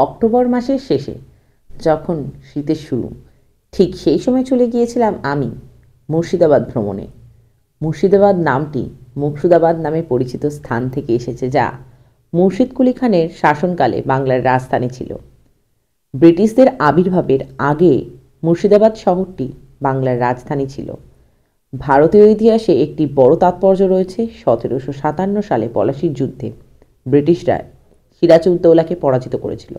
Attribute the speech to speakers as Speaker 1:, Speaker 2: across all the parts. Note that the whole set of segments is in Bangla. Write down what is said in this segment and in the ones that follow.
Speaker 1: অক্টোবর মাসের শেষে, যখন শীতের শুরু, ঠিক সেই সময় চলে গিয়েছিলাম আমি মুর্শিদাবাদ ভ্রমণে। মুর্শিদাবাদ নামটি মুর্শিদাবাদ নামে পরিচিত স্থান থেকে এসেছে, যা মুর্শিদ কুলি খানের শাসনকালে বাংলার রাজধানী ছিল। ব্রিটিশদের আবির্ভাবের আগে মুর্শিদাবাদ শহরটি বাংলার রাজধানী ছিল। ভারতীয় ইতিহাসে একটি বড় তাৎপর্য রয়েছে। 1757 সালে পলাশির যুদ্ধে ব্রিটিশরা সিরাজউদ্দৌলাকে পরাজিত করেছিল,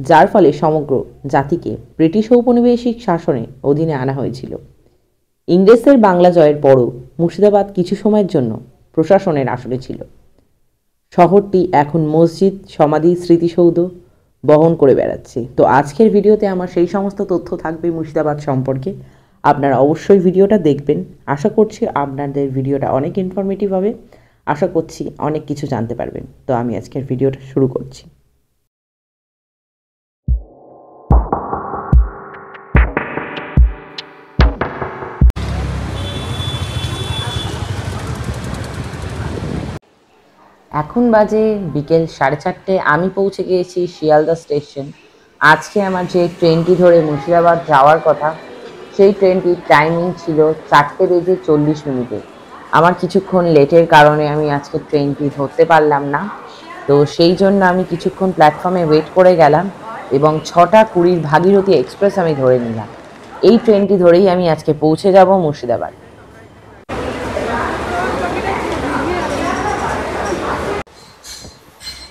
Speaker 1: যার ফলে সমগ্র জাতিকে ব্রিটিশ ঔপনিবেশিক শাসনের অধীনে আনা হয়েছিল। ইংরেজদের বাংলা জয়ের পরও মুর্শিদাবাদ কিছু সময়ের জন্য প্রশাসনের আসনে ছিল। শহরটি এখন মসজিদ, সমাধি, স্মৃতিসৌধ বহন করে বেড়াচ্ছে। তো আজকের ভিডিওতে আমার সেই সমস্ত তথ্য থাকবে মুর্শিদাবাদ সম্পর্কে। আপনারা অবশ্যই ভিডিওটা দেখবেন। আশা করছি আপনাদের ভিডিওটা অনেক ইনফরমেটিভ হবে। আশা করছি অনেক কিছু জানতে পারবেন। তো আমি আজকের ভিডিওটা শুরু করছি। এখন বাজে বিকেল 4:30। আমি পৌঁছে গিয়েছি শিয়ালদা স্টেশন। আজকে আমার যে ট্রেনটি ধরে মুর্শিদাবাদ যাওয়ার কথা, সেই ট্রেনটির টাইমিং ছিল 4:40 আমার কিছুক্ষণ লেটের কারণে আমি আজকে ট্রেনটি ধরতে পারলাম না। তো সেই জন্য আমি কিছুক্ষণ প্ল্যাটফর্মে ওয়েট করে গেলাম এবং 6:20 ভাগীরথী এক্সপ্রেস আমি ধরে নিলাম। এই ট্রেনটি ধরেই আমি আজকে পৌঁছে যাব মুর্শিদাবাদ।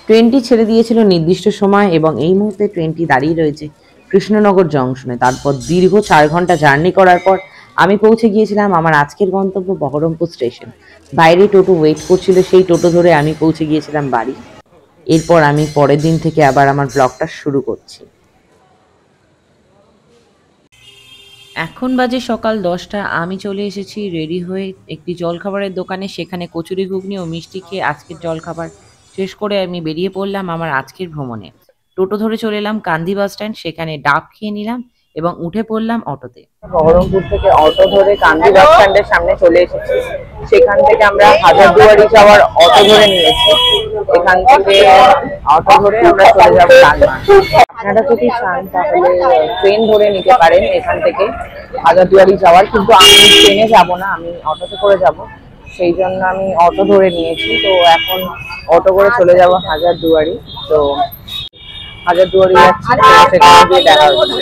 Speaker 1: ট্রেনটি ছেড়ে দিয়েছিল নির্দিষ্ট সময় এবং এই মুহূর্তে ট্রেনটি দাঁড়িয়ে রয়েছে কৃষ্ণনগর জংশনে। তারপর দীর্ঘ 4 ঘন্টা জার্নি করার পর আমি পৌঁছে গিয়েছিলাম আমার আজকের গন্তব্য বহরমপুর স্টেশন। বাইরে টোটো ওয়েট করছিল, সেই টোটো ধরে আমি পৌঁছে গিয়েছিলাম বাড়ি। এরপর আমি পরের দিন থেকে আবার আমার ব্লগটা শুরু করছি। এখন বাজে সকাল 10টা। আমি চলে এসেছি রেডি হয়ে একটি জলখাবারের দোকানে। সেখানে কচুরি, ঘুগনি ও মিষ্টি খেয়ে আজকের জলখাবার শেষ করে আমি বেরিয়ে পড়লাম আমার আজকের ভ্রমণে। টোটো ধরে চলে এলাম কান্দি বাস স্ট্যান্ড। সেখানে ডাব খেয়ে নিলাম এবং উঠে পড়লাম অটোতে। বহরমপুর থেকে অটো ধরে কান্দি বাস স্ট্যান্ডের সামনে চলে এসেছি। সেখান থেকে আমরা হাজারদুয়ারি যাওয়ার অটো ধরে নিয়েছি। এখান থেকে অটো ধরে আমরা চলে যাবো লালমার্গ। আপনারা যদি চান তাহলে ট্রেন ধরে নিতে পারেন এখান থেকে হাজারদুয়ারি যাওয়ার, কিন্তু আমি ট্রেনে যাব না, আমি অটোতে করে যাব। সেই জন্য আমি অটো ধরে নিয়েছি। তো এখন অটো করে চলে যাব হাজারদুয়ারি। তো হাজারদুয়ারি যাচ্ছি, সেখানে গিয়ে দেখা হচ্ছে।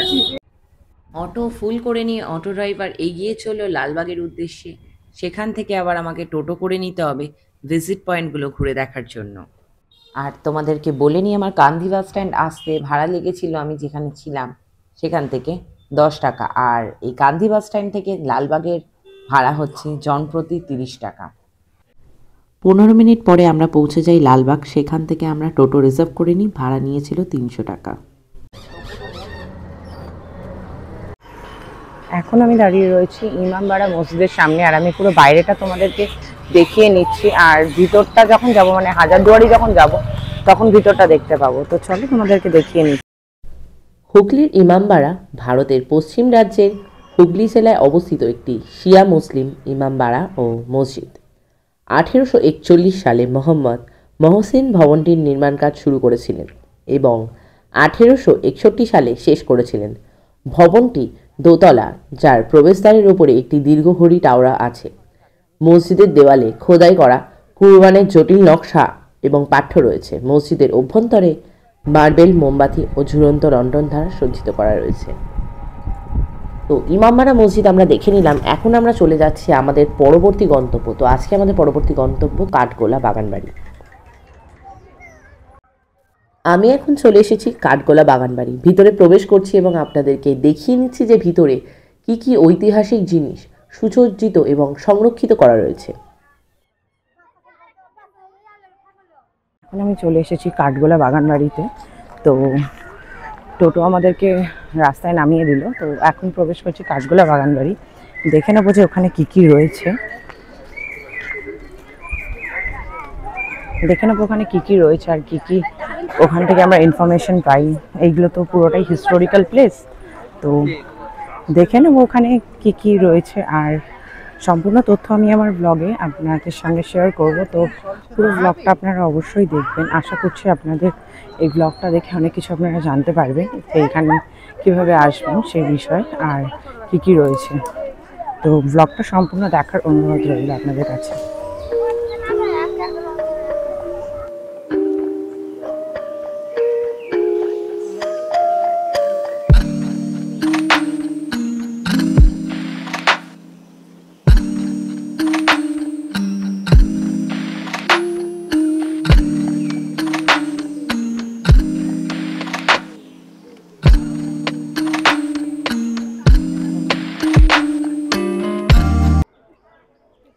Speaker 1: অটো ফুল করে নিয়ে অটো ড্রাইভার এগিয়ে চলল লালবাগের উদ্দেশ্যে। সেখান থেকে আবার আমাকে টোটো করে নিতে হবে ভিজিট পয়েন্টগুলো ঘুরে দেখার জন্য। আর তোমাদেরকে বলে নিই, আমার কান্দি বাস স্ট্যান্ড আসতে ভাড়া লেগেছিল আমি যেখানে ছিলাম সেখান থেকে 10 টাকা। আর এই কান্দি বাস স্ট্যান্ড থেকে লালবাগের ভাড়া হচ্ছে জনপ্রতি 30 টাকা। 15 মিনিট পরে আমরা পৌঁছে যাই লালবাগ। সেখান থেকে আমরা টোটো রিজার্ভ করে নিই, ভাড়া নিয়েছিল 300 টাকা। এখন আমি দাঁড়িয়ে রয়েছি ইমামবাড়া মসজিদের সামনে, আর আমি পুরো বাইরেটা তোমাদেরকে দেখিয়ে নিচ্ছি। আর ভিতরটা যখন যাব, মানে হাজারদুয়ারি যখন যাব, তখন ভিতরটা দেখতে পাবো। তো চলো তোমাদেরকে দেখিয়ে নিচ্ছি। হুগলির ইমামবাড়া ভারতের পশ্চিম রাজ্যের হুগলি জেলায় অবস্থিত একটি শিয়া মুসলিম ইমামবাড়া ও মসজিদ। 1841 সালে মোহাম্মদ মহসিন ভবনটির নির্মাণ কাজ শুরু করেছিলেন এবং 1861 সালে শেষ করেছিলেন। ভবনটি দোতলা, যার প্রবেশদ্বারের উপরে একটি দীর্ঘ ঘড়ি টাওয়ার আছে। মসজিদের দেওয়ালে খোদাই করা কুরবানের জটিল নকশা এবং পাঠ্য রয়েছে। মসজিদের অভ্যন্তরে মার্বেল, মোমবাতি ও ঝুলন্ত লণ্ঠন দ্বারা সজ্জিত করা রয়েছে। তো ইমামবাড়া মসজিদ আমরা দেখে নিলাম। এখন আমরা চলে যাচ্ছি আমাদের পরবর্তী গন্তব্য। তো আজকে আমাদের পরবর্তী গন্তব্য কাঠগোলা বাগানবাড়ি। আমি এখন চলে এসেছি কাঠগোলা বাগানবাড়ি। ভিতরে প্রবেশ করছি এবং আপনাদেরকে দেখিয়ে নিচ্ছি যে ভিতরে কি কি ঐতিহাসিক জিনিস সুসজ্জিত এবং সংরক্ষিত করা রয়েছে। এখন আমি চলে এসেছি কাঠগোলা বাগানবাড়িতে। তো টোটো আমাদেরকে রাস্তায় নামিয়ে দিল। তো এখন প্রবেশ করছি কাঠগোলা বাগানবাড়ি। দেখে নেবো যে ওখানে কি কি রয়েছে। দেখে নেবো ওখানে কি কি রয়েছে আর কি কি ওখান থেকে আমরা ইনফরমেশন পাই। এইগুলো তো পুরোটাই হিস্টোরিক্যাল প্লেস। তো দেখে নেবো ওখানে কি কি রয়েছে। আর
Speaker 2: সম্পূর্ণ তথ্য আমি আমার ব্লগে আপনাদের সঙ্গে শেয়ার করব। তো পুরো ব্লগটা আপনারা অবশ্যই দেখবেন। আশা করছি আপনাদের এই ব্লগটা দেখে অনেক কিছু আপনারা জানতে পারবেন যে এখানে কীভাবে আসবেন সেই বিষয়ে আর কী কী রয়েছে। তো ব্লগটা সম্পূর্ণ দেখার অনুরোধ রইল আপনাদের কাছে।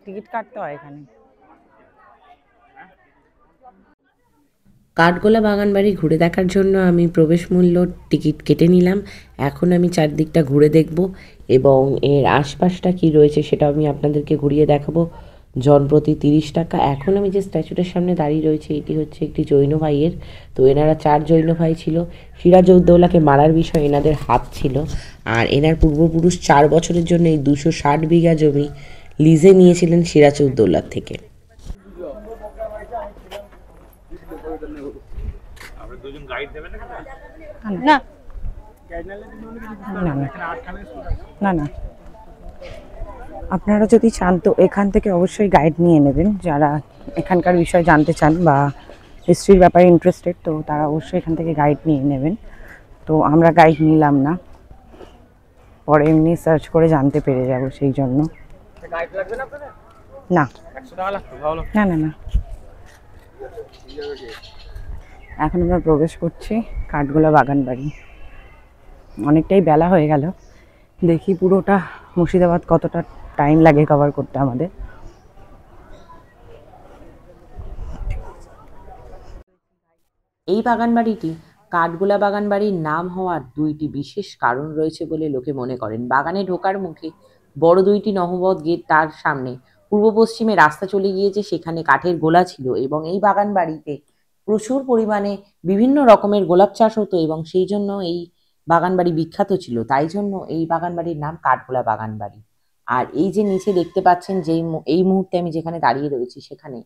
Speaker 2: টিকিট কাটতে হয় এখানে।
Speaker 1: কাঠগোলা বাগানবাড়ি ঘুরে দেখার জন্য আমি প্রবেশ মূল্য টিকিট কেটে নিলাম। এখন আমি চারদিকটা ঘুরে দেখব এবং এর আশপাশটা কি রয়েছে সেটা আমি আপনাদেরকে ঘুরিয়ে দেখাবো। জনপ্রতি 30 টাকা। এখন আমি যে স্ট্যাচুটার সামনে দাঁড়িয়ে রয়েছে এটি হচ্ছে একটি জৈন ভাইয়ের। তো এনারা 4 জৈন ভাই ছিল। সিরাজউদ্দৌলাকে মারার বিষয়ে এনাদের হাত ছিল। আর এনার পূর্বপুরুষ 4 বছরের জন্য এই 260 বিঘা জমি লিজে নিয়েছিলেন সিরাজউদ্দৌলার থেকে।
Speaker 2: না না না না, আপনারা যদি চান তো এখান থেকে অবশ্যই গাইড নিয়ে নেবেন। যারা এখানকার বিষয়ে জানতে চান বা হিস্ট্রির ব্যাপারে ইন্টারেস্টেড তো তারা অবশ্যই এখান থেকে গাইড নিয়ে নেবেন। তো আমরা গাইড নিলাম না, পরে এমনি সার্চ করে জানতে পেরে যাব, সেই জন্য। না না না না, এখন আমরা প্রবেশ করছি কাঠগোলা বাগানবাড়ি। অনেকটাই বেলা হয়ে গেল, দেখি পুরোটা মুর্শিদাবাদ কতটা টাইম লাগে কভার করতে আমাদের।
Speaker 1: এই বাগানবাড়িটি কাঠগোলা বাগানবাড়ির নাম হওয়ার 2টি বিশেষ কারণ রয়েছে বলে লোকে মনে করেন। বাগানে ঢোকার মুখে বড় 2টি নহবত গেট, তার সামনে পূর্ব পশ্চিমে রাস্তা চলে গিয়েছে, সেখানে কাঠের গোলা ছিল এবং এই বাগানবাড়িতে প্রচুর পরিমাণে বিভিন্ন রকমের গোলাপ চাষ হতো এবং সেই জন্য এই বাগানবাড়ি বিখ্যাত ছিল। তাই জন্য এই বাগানবাড়ির নাম কাঠগোলা বাগানবাড়ি। আর এই যে নিচে দেখতে পাচ্ছেন, এই মুহূর্তে আমি যেখানে দাঁড়িয়ে রয়েছি সেখানে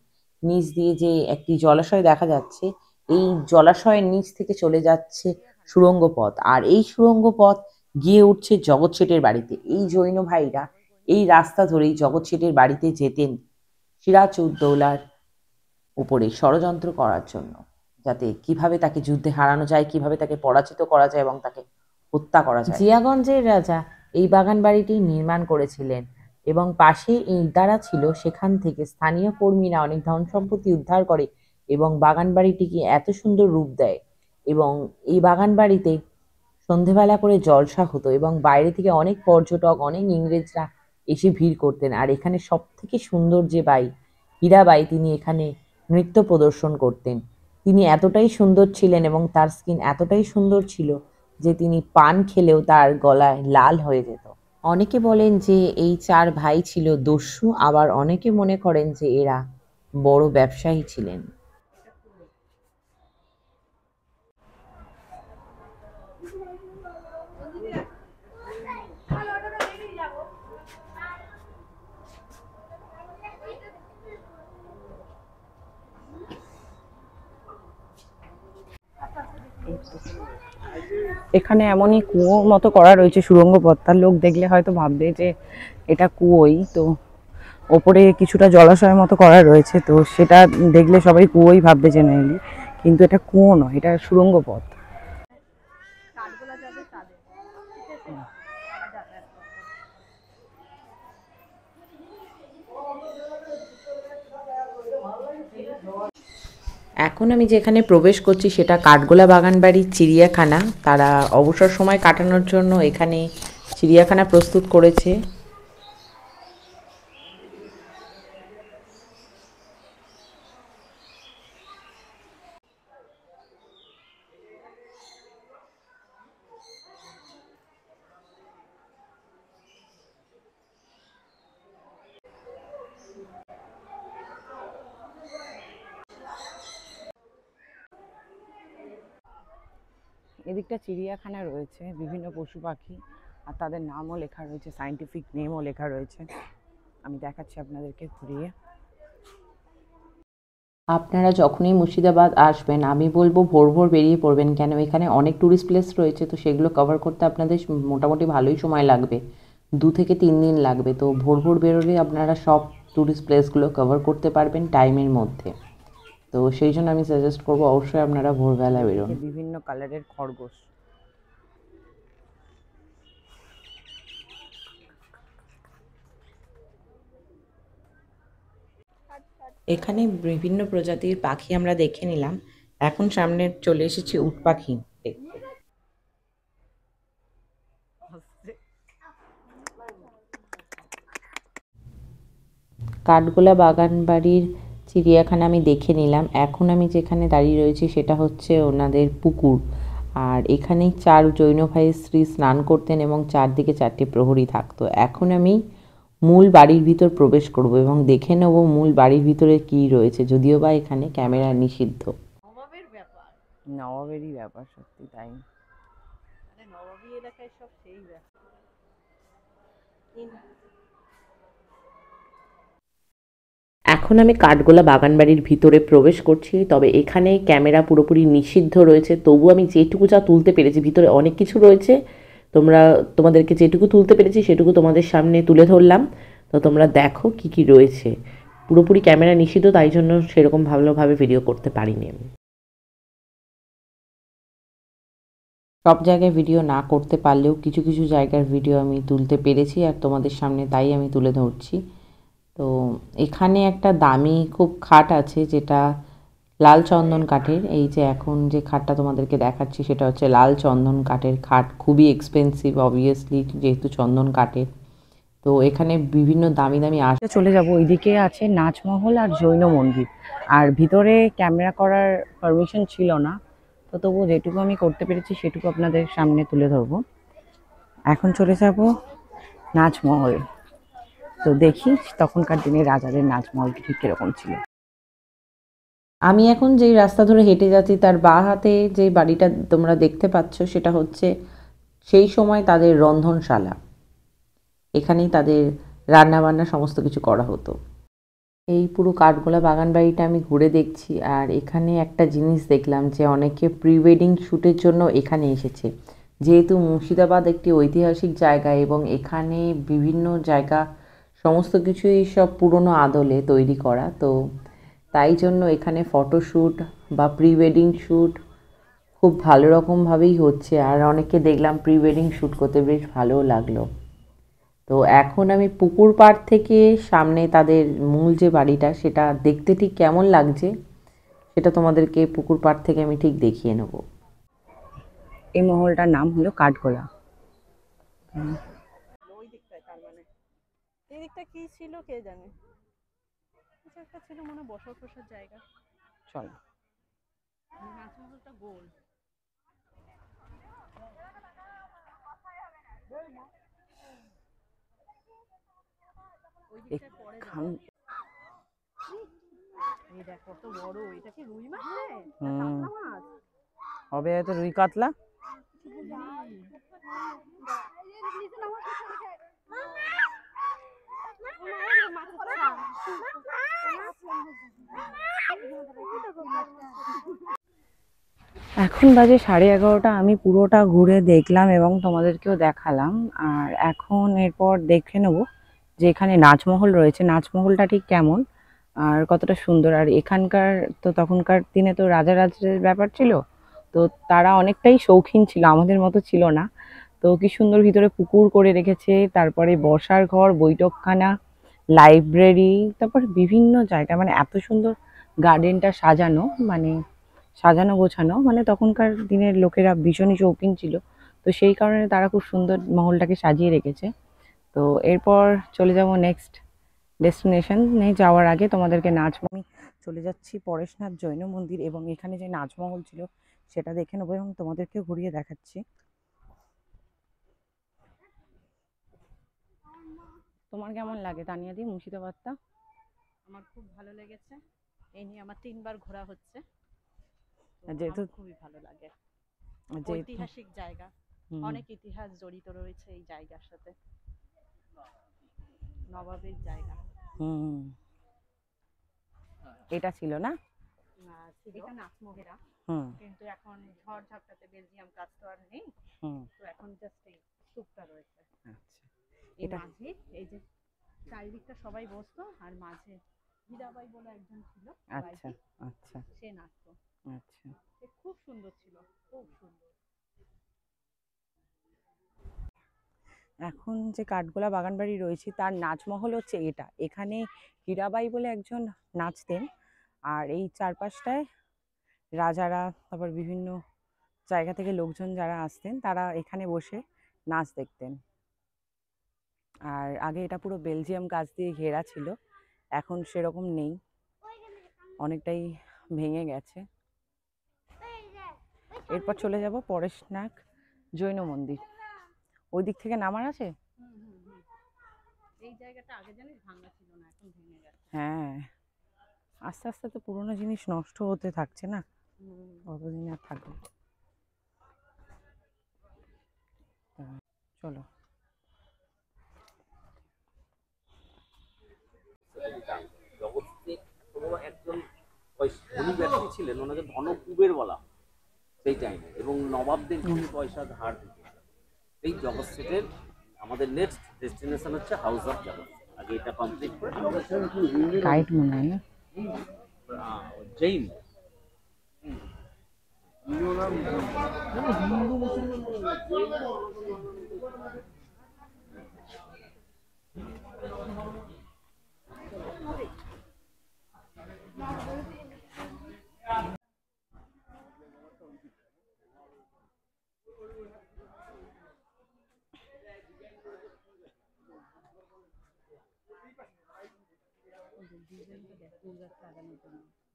Speaker 1: নিচ দিয়ে যে একটি জলাশয় দেখা যাচ্ছে, এই জলাশয়ের নিচ থেকে চলে যাচ্ছে সুড়ঙ্গ পথ। আর এই সুড়ঙ্গ পথ গিয়ে উঠছে জগৎ শেঠের বাড়িতে। এই জৈন ভাইরা এই রাস্তা ধরেই জগৎ শেঠের বাড়িতে যেতেন সিরাজউদ্দৌলার উপরে ষড়যন্ত্র করার জন্য, যাতে কিভাবে তাকে যুদ্ধে হারানো যায়, কিভাবে তাকে পরাজিত করা যায় এবং তাকে হত্যা করা যায়। জিয়াগঞ্জের রাজা এই বাগান বাড়িটি নির্মাণ করেছিলেন এবং পাশে ইটদারা ছিল, সেখান থেকে স্থানীয় কর্মীরা অনেক ধন সম্পত্তি উদ্ধার করে এবং বাগান বাড়িটিকে এত সুন্দর রূপ দেয়। এবং এই বাগান বাড়িতে সন্ধেবেলা করে জলসা হতো এবং বাইরে থেকে অনেক পর্যটক, অনেক ইংরেজরা এসে ভিড় করতেন। আর এখানে সব থেকে সুন্দর যে বাই, হীরাবাই, তিনি এখানে নৃত্য প্রদর্শন করতেন। তিনি এতটাই সুন্দর ছিলেন এবং তার স্কিন এতটাই সুন্দর ছিল যে তিনি পান খেলেও তার গলায় লাল হয়ে যেত। অনেকে বলেন যে এই 4 ভাই ছিল দস্যু, আবার অনেকে মনে করেন যে এরা বড় ব্যবসায়ী ছিলেন।
Speaker 2: এখানে এমনই কুয়োর মতো করা রয়েছে সুড়ঙ্গ পথ, তার লোক দেখলে হয়তো ভাববে যে এটা কুয়োই। তো ওপরে কিছুটা জলাশয়ের মতো করা রয়েছে, তো সেটা দেখলে সবাই কুয়োই ভাববে জেনারেলি, কিন্তু এটা কুয়ো নয়, এটা সুড়ঙ্গ পথ।
Speaker 1: এখন আমি যেখানে প্রবেশ করছি সেটা কাঠগোলা বাগানবাড়ির চিড়িয়াখানা। তারা অবসর সময় কাটানোর জন্য এখানে চিড়িয়াখানা প্রস্তুত করেছে।
Speaker 2: এদিকটা চিড়িয়াখানা রয়েছে, বিভিন্ন পশু পাখি আর তাদের নামও লেখা রয়েছে, সায়েন্টিফিক নেমও লেখা রয়েছে। আমি দেখাচ্ছি আপনাদেরকে ঘুরিয়ে।
Speaker 1: আপনারা যখনই মুর্শিদাবাদ আসবেন আমি বলবো ভোর ভোর বেরিয়ে পড়বেন, কেন এখানে অনেক ট্যুরিস্ট প্লেস রয়েছে, তো সেগুলো কভার করতে আপনাদের মোটামুটি ভালোই সময় লাগবে, 2 থেকে 3 দিন লাগবে। তো ভোর ভোর বেরোলে আপনারা সব ট্যুরিস্ট প্লেসগুলো কভার করতে পারবেন টাইমের মধ্যে। তো সেই জন্য আমি সাজেস্ট করবো অবশ্যই আপনারা ভোরবেলা বেরোন।
Speaker 2: এদিকে বিভিন্ন কালারের খরগোশ।
Speaker 1: এখানে বিভিন্ন প্রজাতির পাখি আমরা দেখে নিলাম, এখন সামনে চলে এসেছি উট পাখি দেখতে। কাঠগোলা বাগানবাড়ির চিড়িয়াখানা আমি দেখে নিলাম, এখন আমি যেখানে দাঁড়িয়ে রয়েছি সেটা হচ্ছে ওনাদের পুকুর। আর এখানেই 4 জৈন ভাই শ্রী স্নান করতেন এবং চারদিকে 4টে প্রহরী থাকতো। এখন আমি মূল বাড়ির ভিতর প্রবেশ করব এবং দেখে নেব মূল বাড়ির ভিতরে কী রয়েছে, যদিও বা এখানে ক্যামেরা নিষিদ্ধ।
Speaker 2: নবাবেরই ব্যাপার, সত্যি তাই।
Speaker 1: এখন আমি কাঠগোলা বাগানবাড়ির ভিতরে প্রবেশ করছি, তবে এখানে ক্যামেরা পুরোপুরি নিষিদ্ধ রয়েছে, তবু আমি যেটুকু যা তুলতে পেরেছি, ভিতরে অনেক কিছু রয়েছে, তোমাদেরকে যেটুকু তুলতে পেরেছি সেটুকু তোমাদের সামনে তুলে ধরলাম। তো তোমরা দেখো কি কি রয়েছে। পুরোপুরি ক্যামেরা নিষিদ্ধ, তাই জন্য সেরকম ভালোভাবে ভিডিও করতে পারিনি আমি। সব জায়গায় ভিডিও না করতে পারলেও কিছু কিছু জায়গার ভিডিও আমি তুলতে পেরেছি আর তোমাদের সামনে তাই আমি তুলে ধরছি। তো এখানে একটা দামি খুব খাট আছে, যেটা লাল চন্দন কাঠের। এই যে এখন যে খাটটা তোমাদেরকে দেখাচ্ছি সেটা হচ্ছে লাল চন্দন কাঠের খাট, খুবই এক্সপেন্সিভ অবভিয়াসলি যেহেতু চন্দন কাঠের। তো এখানে বিভিন্ন দামি দামি
Speaker 2: চলে যাব, ওইদিকে আছে নাচমহল আর জৈন মন্দির। আর ভিতরে ক্যামেরা করার পারমিশন ছিল না, তো তবু যেটুকু আমি করতে পেরেছি সেটুকু আপনাদের সামনে তুলে ধরবো। এখন চলে যাব নাচমহল, তো দেখি তখনকার দিনে রাজাদের নাচমহল ঠিক কিরকম ছিল।
Speaker 1: আমি এখন যেই রাস্তা ধরে হেঁটে যাচ্ছি তার বাঁ হাতে যে বাড়িটা তোমরা দেখতে পাচ্ছ সেটা হচ্ছে সেই সময় তাদের রন্ধনশালা, এখানেই তাদের রান্নাবান্না সমস্ত কিছু করা হতো। এই পুরো কাঠগোলা বাগান বাড়িটা আমি ঘুরে দেখছি, আর এখানে একটা জিনিস দেখলাম যে অনেকে প্রি ওয়েডিং শ্যুটের জন্য এখানে এসেছে। যেহেতু মুর্শিদাবাদ একটি ঐতিহাসিক জায়গা এবং এখানে বিভিন্ন জায়গা সমস্ত কিছুই সব পুরনো আদলে তৈরি করা, তো তাই জন্য এখানে ফটোশ্যুট বা প্রি ওয়েডিং শ্যুট খুব ভালো রকমভাবেই হচ্ছে, আর অনেককে দেখলাম প্রি ওয়েডিং শ্যুট করতে বেশ ভালোও লাগলো। তো এখন আমি পুকুর পাড় থেকে সামনে তাদের মূল যে বাড়িটা সেটা দেখতে ঠিক কেমন লাগছে সেটা তোমাদেরকে পুকুর পাড় থেকে আমি ঠিক দেখিয়ে নেব।
Speaker 2: এই মহলটার নাম হলো কাঠগোলা।
Speaker 3: ওই দিকটায় তার মানে এই দিকটা কি ছিল কে জানে, কিছু একটা ছিল মনে হয় বসার বসার জায়গা।
Speaker 2: চলো।
Speaker 3: নাচমহলটা গোল। ওই দিকটায় পরে যাবো। এই দেখ কত বড়, এটা কি রুই মাছ রে? কাতলা মাছ
Speaker 2: হবে হয়তো, রুই কাতলা। এখন বাজে 11:30, আমি পুরোটা ঘুরে দেখলাম এবং তোমাদেরকেও দেখালাম। আর এখন এরপর দেখে নেব যে এখানে নাচমহল রয়েছে, নাচমহলটা ঠিক কেমন আর কতটা সুন্দর। আর এখানকার তো তখনকার দিনে তো রাজা রাজের ব্যাপার ছিল, তো তারা অনেকটাই শৌখিন ছিল, আমাদের মতো ছিল না। তো কি সুন্দর ভিতরে পুকুর করে রেখেছে, তারপরে বসার ঘর, বৈঠকখানা, লাইব্রেরি, তারপর বিভিন্ন জায়গা, মানে এত সুন্দর গার্ডেনটা সাজানো, মানে সাজানো গোছানো, মানে তখনকার দিনের লোকেরা ভীষণই শৌখিন ছিল, তো সেই কারণে তারা খুব সুন্দর মহলটাকে সাজিয়ে রেখেছে। তো এরপর চলে যাব নেক্সট ডেস্টিনেশনে। যাওয়ার আগে তোমাদেরকে আমি চলে যাচ্ছি পরেশনাথ জৈন মন্দির এবং এখানে যে নাচমহল ছিল সেটা দেখে নেবো এবং তোমাদেরকে ঘুরিয়ে দেখাচ্ছি। তোমার কেমন লাগে তানিয়াদি মুর্শিদাবাদটা?
Speaker 3: আমার খুব ভালো লেগেছে, এই নিয়ে আমার 3বার ঘোরা হচ্ছে,
Speaker 2: যেহেতু
Speaker 3: খুবই ভালো লাগে।
Speaker 2: যেহেতু
Speaker 3: ঐতিহাসিক জায়গা, অনেক ইতিহাস জড়িত রয়েছে এই জায়গার সাথে। নবাবের জায়গা।
Speaker 2: হুম, এটা ছিল না?
Speaker 3: এটা নাচমোহরা,
Speaker 2: হুম
Speaker 3: কিন্তু এখন ঝড় ঝাপটাতে বেলজিয়াম কাজ তো আর নেই,
Speaker 2: হুম।
Speaker 3: তো এখন জাস্ট এই স্তূপটা রয়েছে।
Speaker 2: আচ্ছা,
Speaker 3: এই
Speaker 2: এটা
Speaker 3: মাঝে এই যে চারিদিকটা সবাই বসতো, আর মাঝে হীরাবাই বলে একজন ছিল
Speaker 2: আচ্ছা
Speaker 3: গায়িকা,
Speaker 2: আচ্ছা
Speaker 3: সে নাচতো।
Speaker 2: আচ্ছা।
Speaker 3: সে খুব সুন্দর ছিল, খুব সুন্দর।
Speaker 2: এখন যে কাঠগোলা বাগানবাড়ি রয়েছে তার নাচমহল হচ্ছে এটা। এখানে হীরাবাই বলে একজন নাচতেন, আর এই চারপাশটায় রাজারা, তারপর বিভিন্ন জায়গা থেকে লোকজন যারা আসতেন তারা এখানে বসে নাচ দেখতেন। আর আগে এটা পুরো বেলজিয়াম গাছ দিয়ে ঘেরা ছিল, এখন সেরকম নেই, অনেকটাই ভেঙে গেছে। এরপর চলে যাব পরেশনাগ জৈন মন্দির। ওই দিক থেকে নামার আছে।
Speaker 3: এই জায়গাটা আগে জানিস ভাঙা ছিল না, এখন ভেঙে গেছে।
Speaker 2: হ্যাঁ, আস্তে আস্তে তো পুরোনো জিনিস নষ্ট হতে থাকছে না, কতদিন আর থাকবে। চলো।
Speaker 4: জগৎ একজন ধনী ব্যক্তি ছিলেন, ওনাকে ধনকুবের বলা হয় সেই টাইমে, এবং নবাবদের কিছু পয়সা ধার দিত। এই জগৎ সেটের আমাদের নেক্সট ডেস্টিনেশন হচ্ছে হাউস অফ জগৎ। আগে এটা কমপ্লিট করে
Speaker 2: কাইট মনে হয় না?
Speaker 4: জৈন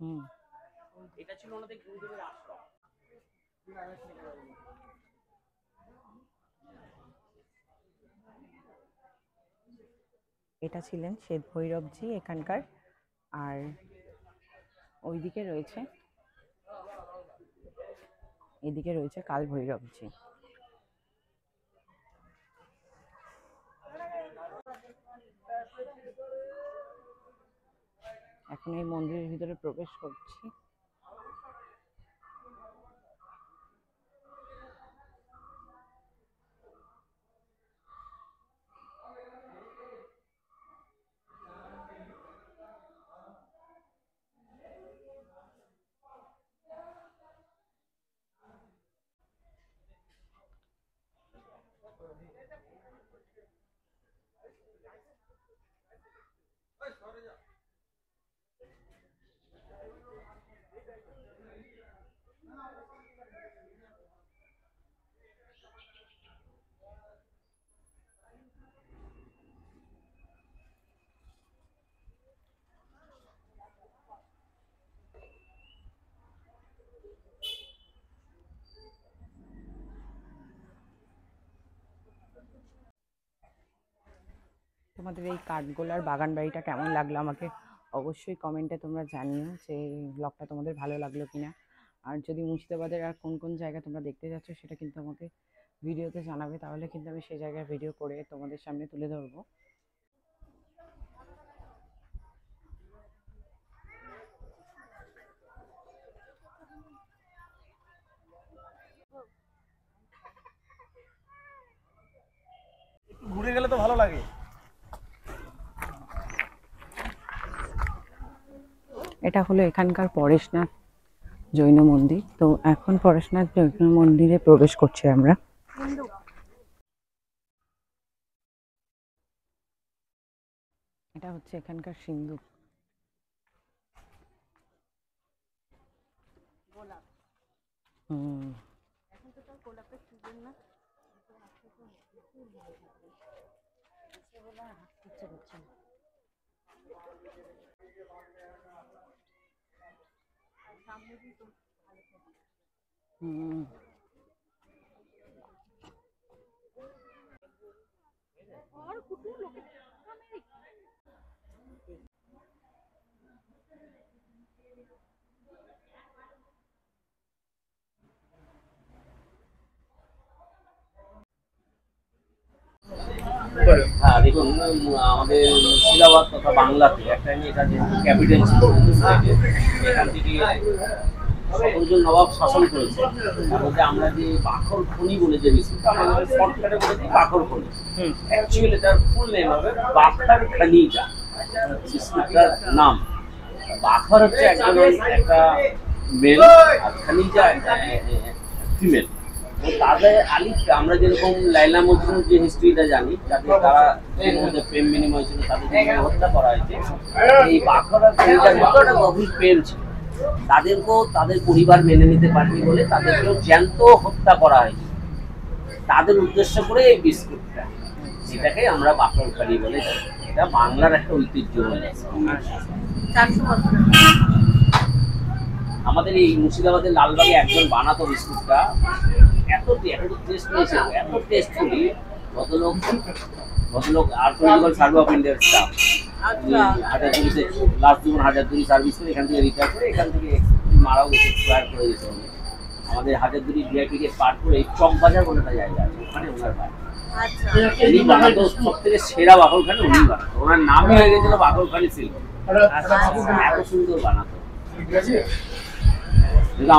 Speaker 2: হুম।
Speaker 4: এটা ছিল ওনাদের গুরুদেবের আশ্রম।
Speaker 2: এটা ছিলেন শ্বেত ভৈরবজি এখানকার। আর ওইদিকে রয়েছে, এদিকে রয়েছে কাল ভৈরবজি। এখন এই মন্দিরের ভিতরে প্রবেশ করছি। তোমাদের এই কাঠগোলার বাগান বাড়িটা কেমন লাগলো আমাকে অবশ্যই কমেন্টে তোমরা জানিও যে এই ব্লগটা তোমাদের ভালো লাগলো কিনা। আর যদি মুর্শিদাবাদের আর কোন কোন জায়গা তোমরা দেখতে যাচ্ছ সেটা কিন্তু আমাকে ভিডিওতে জানাবে, তাহলে কিন্তু আমি সেই জায়গায় ভিডিও করে তোমাদের সামনে তুলে ধরবো।
Speaker 4: ঘুরে গেলে তো ভালো লাগে।
Speaker 2: এটা হলো এখানকার পরেশনাথ জৈন মন্দির। তো এখন পরেশনাথ জৈন মন্দিরে প্রবেশ করছি আমরা। এটা হচ্ছে এখানকার সিন্ধু।
Speaker 3: গোলাপ,
Speaker 2: হুম।
Speaker 3: এখন তো তার গোলাপের সিজন না।
Speaker 2: হুম।
Speaker 4: হ্যাঁ দেখুন, আমাদের মুর্শিদাবাদ তথা বাংলাতে একটা এটা যে ক্যাপিটাল ছিল এখান থেকে 17 জন নবাব শাসন করেছে। তার মধ্যে আমরা যে বাখর খনি বলে যে বিস্কুট, আমাদের শর্টকাটে বলেছি বাখর খনি, অ্যাকচুয়ালি এটার ফুল নেম হবে বাখর খনিজা, বিস্কুটটার নাম। বাখর হচ্ছে একজন একটা মেল আর খনিজা একটা ফিমেল। তাদের আলিফকে আমরা যেরকম লাইলা মজনুর যে হিস্ট্রিটা জানি, যাদের তারা মধ্যে প্রেম বিনিময় ছিল, তাদের হত্যা করা হয়েছে, এই বাখর আর খনিজার মধ্যে একটা গভীর প্রেম ছিল। তাদেরকেও তাদের পরিবার মেনে নিতে পারেনি বলে তাদেরকেও জ্যান্ত হত্যা করা হয়েছে। তাদের উদ্দেশ্য করে এই বিস্কুটটা, সেটাকে আমরা বাখর খালি বলে জানি। এটা বাংলার একটা ঐতিহ্য হয়ে গেছে। আমাদের এই মুর্শিদাবাদের লালবাগে একজন বানাতো বিস্কুটটা, এত টেস্ট নিয়েছে, এত টেস্টফুলি। ভদ্রলোক আর্থোলজিক্যাল সার্ভে অফ ইন্ডিয়ার স্টাফ, হাজারদুয়ারিতে লাস্ট জীবন হাজারদুয়ারি সার্ভিস করে এখান থেকে রিটায়ার করে এখান থেকে মারাও গেছে, এক্সপায়ার করে গেছে। আমাদের হাজারদুয়ারি ভিআইপি গেট পার করে চক বাজার বলে একটা জায়গা আছে, ওখানে ওনার বাড়ি। উনি বানাতো সব থেকে সেরা বাকরখানি, উনি বানাতো। ওনার নামই হয়ে গেছিল বাকরখানি শিল্প। এত সুন্দর বানাতো।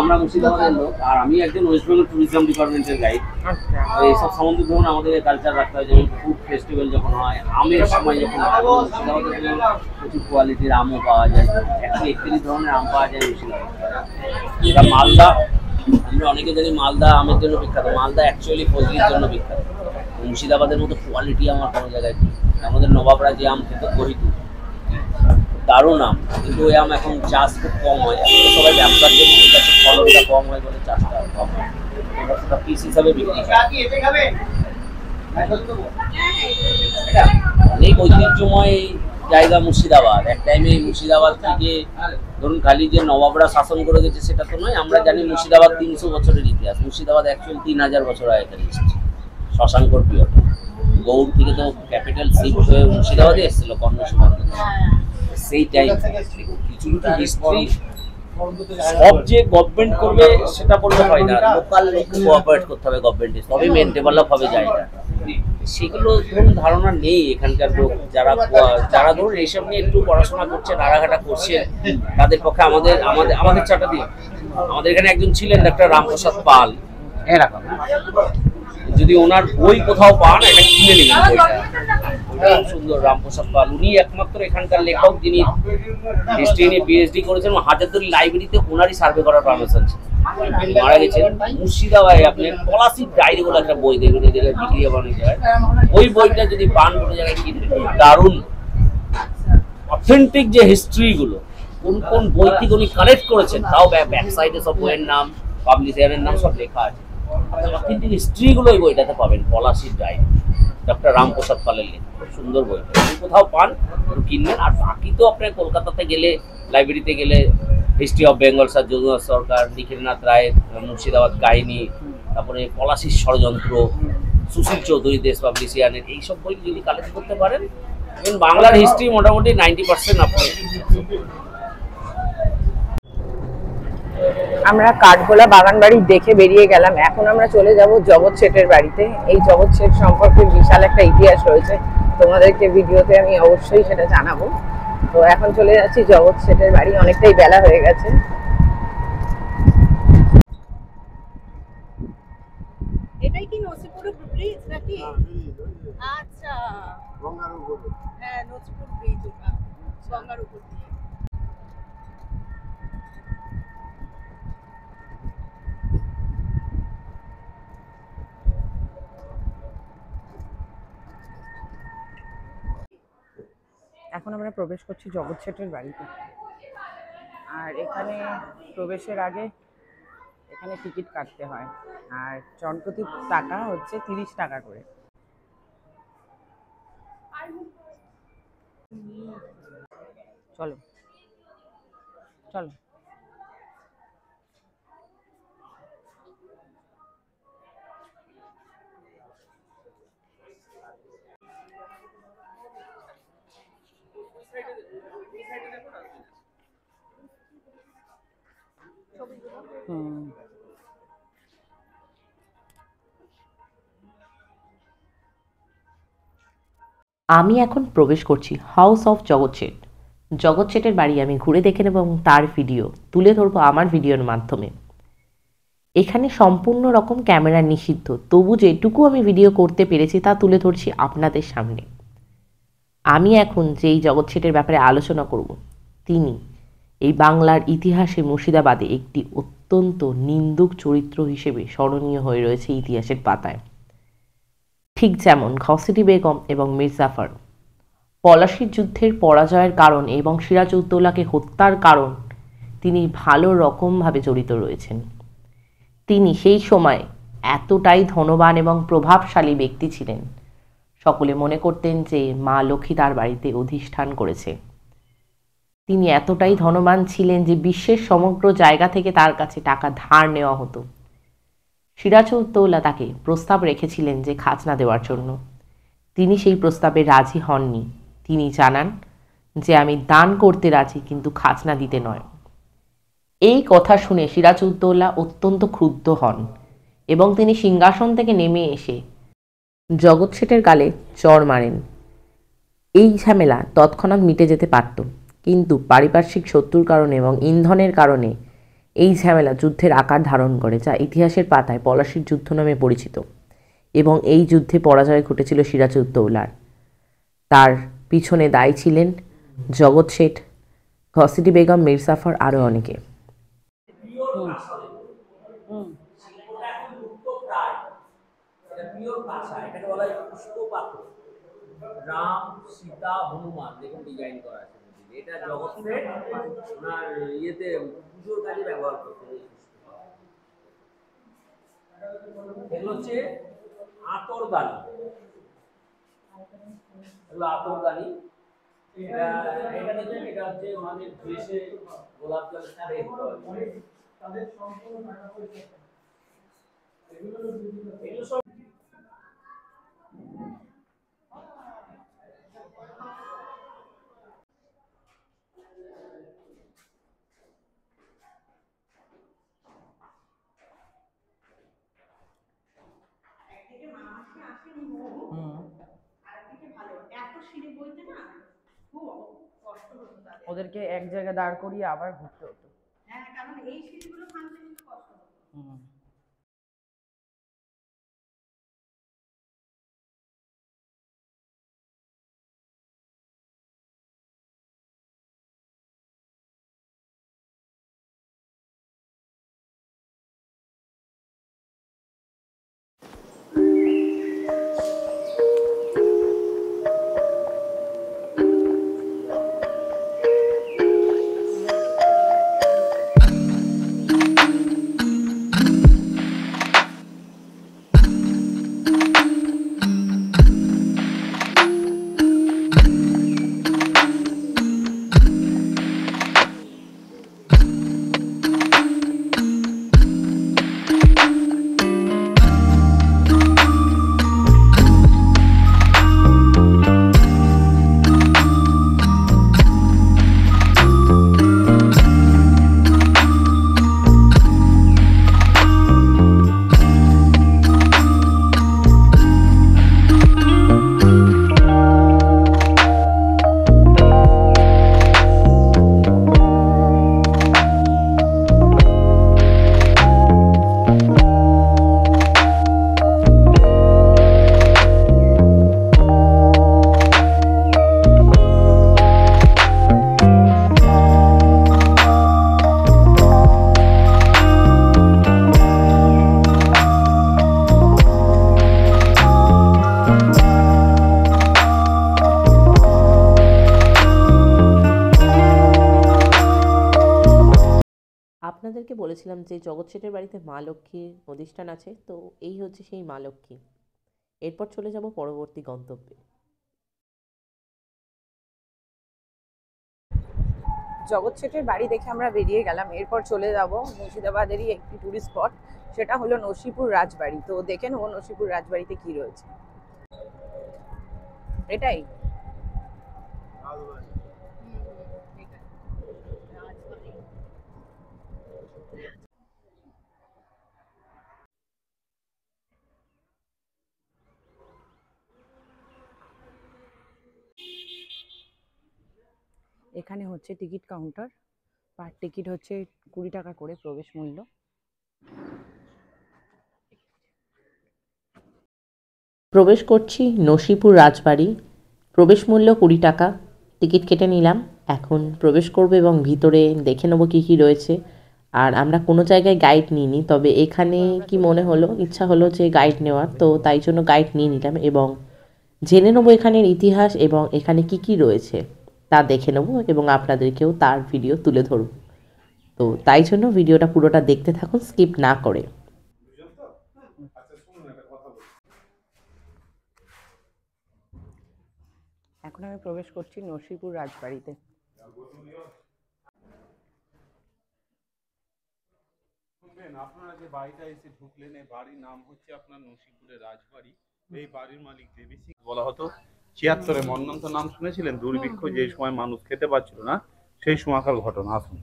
Speaker 4: আমরা মুর্শিদাবাদের লোক, আর আমি একজন ওয়েস্ট বেঙ্গল ট্যুরিজম ডিপার্টমেন্টের গাইড। এইসব সম্বন্ধে ধরুন আমাদের কালচার রাখতে হয়, যেমন ফুড ফেস্টিভ্যাল যখন হয়, আমের সময় যখন হয়, মুর্শিদাবাদের প্রচুর কোয়ালিটির আমও পাওয়া যায়, 131 ধরনের আম পাওয়া যায় মুর্শিদাবাদ। এটা মালদা, আমরা অনেকে জানি মালদা আমের জন্য বিখ্যাত। মালদা অ্যাকচুয়ালি ফজলির জন্য বিখ্যাত। মুর্শিদাবাদের মতো কোয়ালিটি আমার কোনো জায়গায় নেই। আমাদের নবাবরা যে আম খেত, গহিতু, দারুণ আম, কিন্তু ওই আম এখন চাষ খুব কম হয়। এখন তো সবাই ব্যবসার জন্য গাছের ফলনটা কম হয় বলে চাষটা কম হয়, ওটা পিস হিসাবে বিক্রি হয়। অনেক ঐতিহ্যময় জায়গা মুর্শিদাবাদ। এক টাইমে মুর্শিদাবাদ থেকে ধরুন খালি যে নবাবরা শাসন করে গেছে সেটা তো নয়। আমরা জানি মুর্শিদাবাদ 300 বছরের ইতিহাস। মুর্শিদাবাদ অ্যাকচুয়ালি 3000 বছর আগে এখানে এসেছে, শশাঙ্কর পিরিয়ড। গৌড় থেকে তো ক্যাপিটাল শিফট হয়ে মুর্শিদাবাদে এসেছিল কর্ণ সুবর্ণ। সেই টাইম কিছু কিছু হিস্ট্রি সব যে গভর্নমেন্ট করবে সেটা বলতে হয় না, লোকাল লোককে কোঅপারেট করতে হবে গভর্নমেন্টের, তবে মেন ডেভেলপ হবে জায়গা। সেগুলো ধরুন ধারণা নেই এখানকার লোক, যারা যারা ধরুন এইসব নিয়ে একটু পড়াশোনা করছে, নাড়াঘাটা করছে, তাদের পক্ষে আমাদের আমাদের আমাদের চাটা দিন। আমাদের এখানে একজন ছিলেন ডাক্তার রামপ্রসাদ পাল, এরকম যদি ওনার বই কোথাও পান এটা কিনে নেবেন বইটা। খুব সুন্দর রামপ্রসাদ পাল, উনি একমাত্র এখানকার লেখক যিনি হিস্ট্রি নিয়ে পিএইচডি করেছেন। হাজারদুয়ারি লাইব্রেরিতে ওনারই সার্ভে করার পারমিশন ছিল। মারা গেছেন মুর্শিদাবাদে। আপনি পলাশির ডায়েরি বলে একটা বই দেখবেন, এই জায়গায় বিক্রি হবে অনেক জায়গায়। ওই বইটা যদি পান কোনো জায়গায় কিনবেন, দারুণ অথেন্টিক যে হিস্ট্রিগুলো, কোন কোন বই থেকে উনি কালেক্ট করেছেন, তাও ব্যাক সাইডে সব বইয়ের নাম, পাবলিশারের নাম সব লেখা আছে। অথেন্টিক হিস্ট্রিগুলো ওই বইটাতে পাবেন, পলাশির ডায়েরি, ডক্টর রামপ্রসাদ পালের লেখা। খুব সুন্দর বই, কোথাও পান কিনবেন। আর বাকি তো আপনার কলকাতাতে গেলে, লাইব্রেরিতে গেলে history of Bengal sir Jadunath Sarkar, Nikhilnath রায়ের মুর্শিদাবাদ কাহিনী, তারপরে পলাশির ষড়যন্ত্র, সুশীল চৌধুরী দেশ পাবলিশিয়ানের, এইসব বই যদি কালেক্ট করতে পারেন, বাংলার হিস্ট্রি মোটামুটি 90% আপনি।
Speaker 2: আমরা কাঠগোলা বাগান বাড়ি দেখে বেরিয়ে গেলাম। এখন আমরা চলে যাব জগৎ শেঠের বাড়িতে। এই জগৎ শেঠ সম্পর্কে বিশাল একটা ইতিহাস রয়েছে, তোমাদেরকে ভিডিওতে আমি অবশ্যই সেটা জানাবো। তো এখন চলে যাচ্ছি জগৎ শেঠের বাড়ি, অনেকটাই বেলা হয়ে গেছে।
Speaker 3: এটাই কি নসিপুর ব্রিজ নাকি? আচ্ছা, গঙ্গার উপর। হ্যাঁ, নসিপুর ব্রিজ, ওটা গঙ্গার উপর দিয়ে।
Speaker 2: এখন আমরা প্রবেশ করছি জগৎ শেঠের বাড়িতে। আর এখানে প্রবেশের আগে এখানে টিকিট কাটতে হয়, আর জনপ্রতি টাকা হচ্ছে 30 টাকা করে। চলো চলো। হুম,
Speaker 1: আমি এখন প্রবেশ করছি হাউস অফ জগৎ শেঠ। জগৎ শেঠের বাড়ি আমি ঘুরে দেখে নেব এবং তার ভিডিও তুলে ধরবো আমার ভিডিওর মাধ্যমে। এখানে সম্পূর্ণ রকম ক্যামেরা নিষিদ্ধ, তবু যেটুকু আমি ভিডিও করতে পেরেছি তা তুলে ধরছি আপনাদের সামনে। আমি এখন যেই জগৎ শেঠের ব্যাপারে আলোচনা করব, তিনি এই বাংলার ইতিহাসে মুর্শিদাবাদে একটি অত্যন্ত নিন্দুক চরিত্র হিসেবে স্মরণীয় হয়ে রয়েছে ইতিহাসের পাতায়। ঠিক যেমন ঘসেটি বেগম এবং মীর জাফর পলাশির যুদ্ধের পরাজয়ের কারণ এবং সিরাজউদ্দৌলাকে হত্যার কারণ তিনি ভালো রকমভাবে জড়িত রয়েছেন। তিনি সেই সময় এতটাই ধনবান এবং প্রভাবশালী ব্যক্তি ছিলেন, সকলে মনে করতেন যে মা লক্ষ্মী তার বাড়িতে অধিষ্ঠান করেছে। তিনি এতটাই ধনবান ছিলেন যে বিশ্বের সমগ্র জায়গা থেকে তার কাছে টাকা ধার নেওয়া হতো। সিরাজউদ্দৌলা তাকে প্রস্তাব রেখেছিলেন যে খাজনা দেওয়ার জন্য। তিনি সেই প্রস্তাবে রাজি হননি। তিনি জানান যে আমি দান করতে রাজি, কিন্তু খাজনা দিতে নয়। এই কথা শুনে সিরাজউদ্দৌলা অত্যন্ত ক্রুদ্ধ হন এবং তিনি সিংহাসন থেকে নেমে এসে জগৎ শেঠের গালে চড় মারেন। এই ঝামেলা তৎক্ষণাৎ মিটে যেতে পারত, কিন্তু পারিপার্শ্বিক শত্রুর কারণে এবং ইন্ধনের কারণে এই ঝামেলা যুদ্ধের আকার ধারণ করে, যা ইতিহাসের পাতায় পলাশির যুদ্ধ নামে পরিচিত। এবং এই যুদ্ধে পরাজয় ঘটেছিল সিরাজউদ্দৌলার। তার পিছনে দায়ী ছিলেন জগৎ শেঠ, ঘসেটি বেগম, মীর জাফর আরও অনেকে।
Speaker 4: শিল্পটা এখন লুপ্ত প্রায়। এটা পিওর কাঁচা, এটাকে বলা হয় পুষ্পপাত্র। রাম, সীতা, হনুমান দেখুন ডিজাইন করা আছে। এটা জগৎ শেঠ ওনার ইয়েতে পুজোর কাজে ব্যবহার করতেন এই পুষ্প। এগুলো হচ্ছে আতরদানি। এগুলো আতরদানি। এটা এটা দেখুন, এটা হচ্ছে মানে ড্রেসে গোলাপ জল স্প্রে করে। তাদের সম্পূর্ণ টাকা পয়সা এগুলো সব
Speaker 3: একদিকে মামাসি আসেনি বহু, আরেকদিকে ভালো এত সিঁড়ি বইতে না খুব কষ্ট হতো তাদের।
Speaker 2: ওদেরকে এক জায়গায় দাঁড় করিয়ে আবার ঘুরতে হতো।
Speaker 3: হ্যাঁ, কারণ এই সিঁড়িগুলো ভাঙতে কিন্তু কষ্ট হতো।
Speaker 1: আপনাদেরকে বলেছিলাম যে জগৎ শেঠের বাড়িতে মা লক্ষ্মীর অধিষ্ঠান আছে, তো এই হচ্ছে সেই মা লক্ষ্মী। এরপর চলে যাব পরবর্তী গন্তব্যে।
Speaker 2: জগৎ শেঠের বাড়ি দেখে আমরা বেরিয়ে গেলাম। এরপর চলে যাব মুর্শিদাবাদেরই একটি টুরিস্ট স্পট, সেটা হলো নসিপুর রাজবাড়ি। তো দেখে নেবো নসিপুর রাজবাড়িতে কি রয়েছে। এটাই এখানে হচ্ছে টিকিট কাউন্টার, পার টিকিট হচ্ছে 20 টাকা করে প্রবেশ মূল্য।
Speaker 1: প্রবেশ করছি নসিপুর রাজবাড়ি। প্রবেশ মূল্য 20 টাকা। টিকিট কেটে নিলাম। এখন প্রবেশ করব এবং ভিতরে দেখে নেবো কী কী রয়েছে। আর আমরা কোনো জায়গায় গাইড নিইনি, তবে এখানে কি মনে হলো, ইচ্ছা হলো যে গাইড নেওয়ার, তো তাই জন্য গাইড নিয়ে নিলাম এবং জেনে নেবো এখানের ইতিহাস এবং এখানে কি কি রয়েছে তা দেখে নেবো এবং আপনাদেরকেও তার ভিডিও তুলে ধরব। তো তাই জন্য ভিডিওটা পুরোটা দেখতে থাকুন, স্কিপ না করে।
Speaker 2: এখন আমি প্রবেশ করছি নসিপুর রাজবাড়িতে।
Speaker 5: আপনারা যে বাড়িটা এসে ঢুকলেন, এই বাড়ির নাম হচ্ছে আপনার নসিপুরের রাজবাড়ি। এই বাড়ির মালিক দেবী সিং বলা হতো। 76-এ মন্বন্ত নাম শুনেছিলেন? দুর্ভিক্ষ যে সময় মানুষ খেতে পাচ্ছিল না, সেই সময়কার ঘটনা। আসুন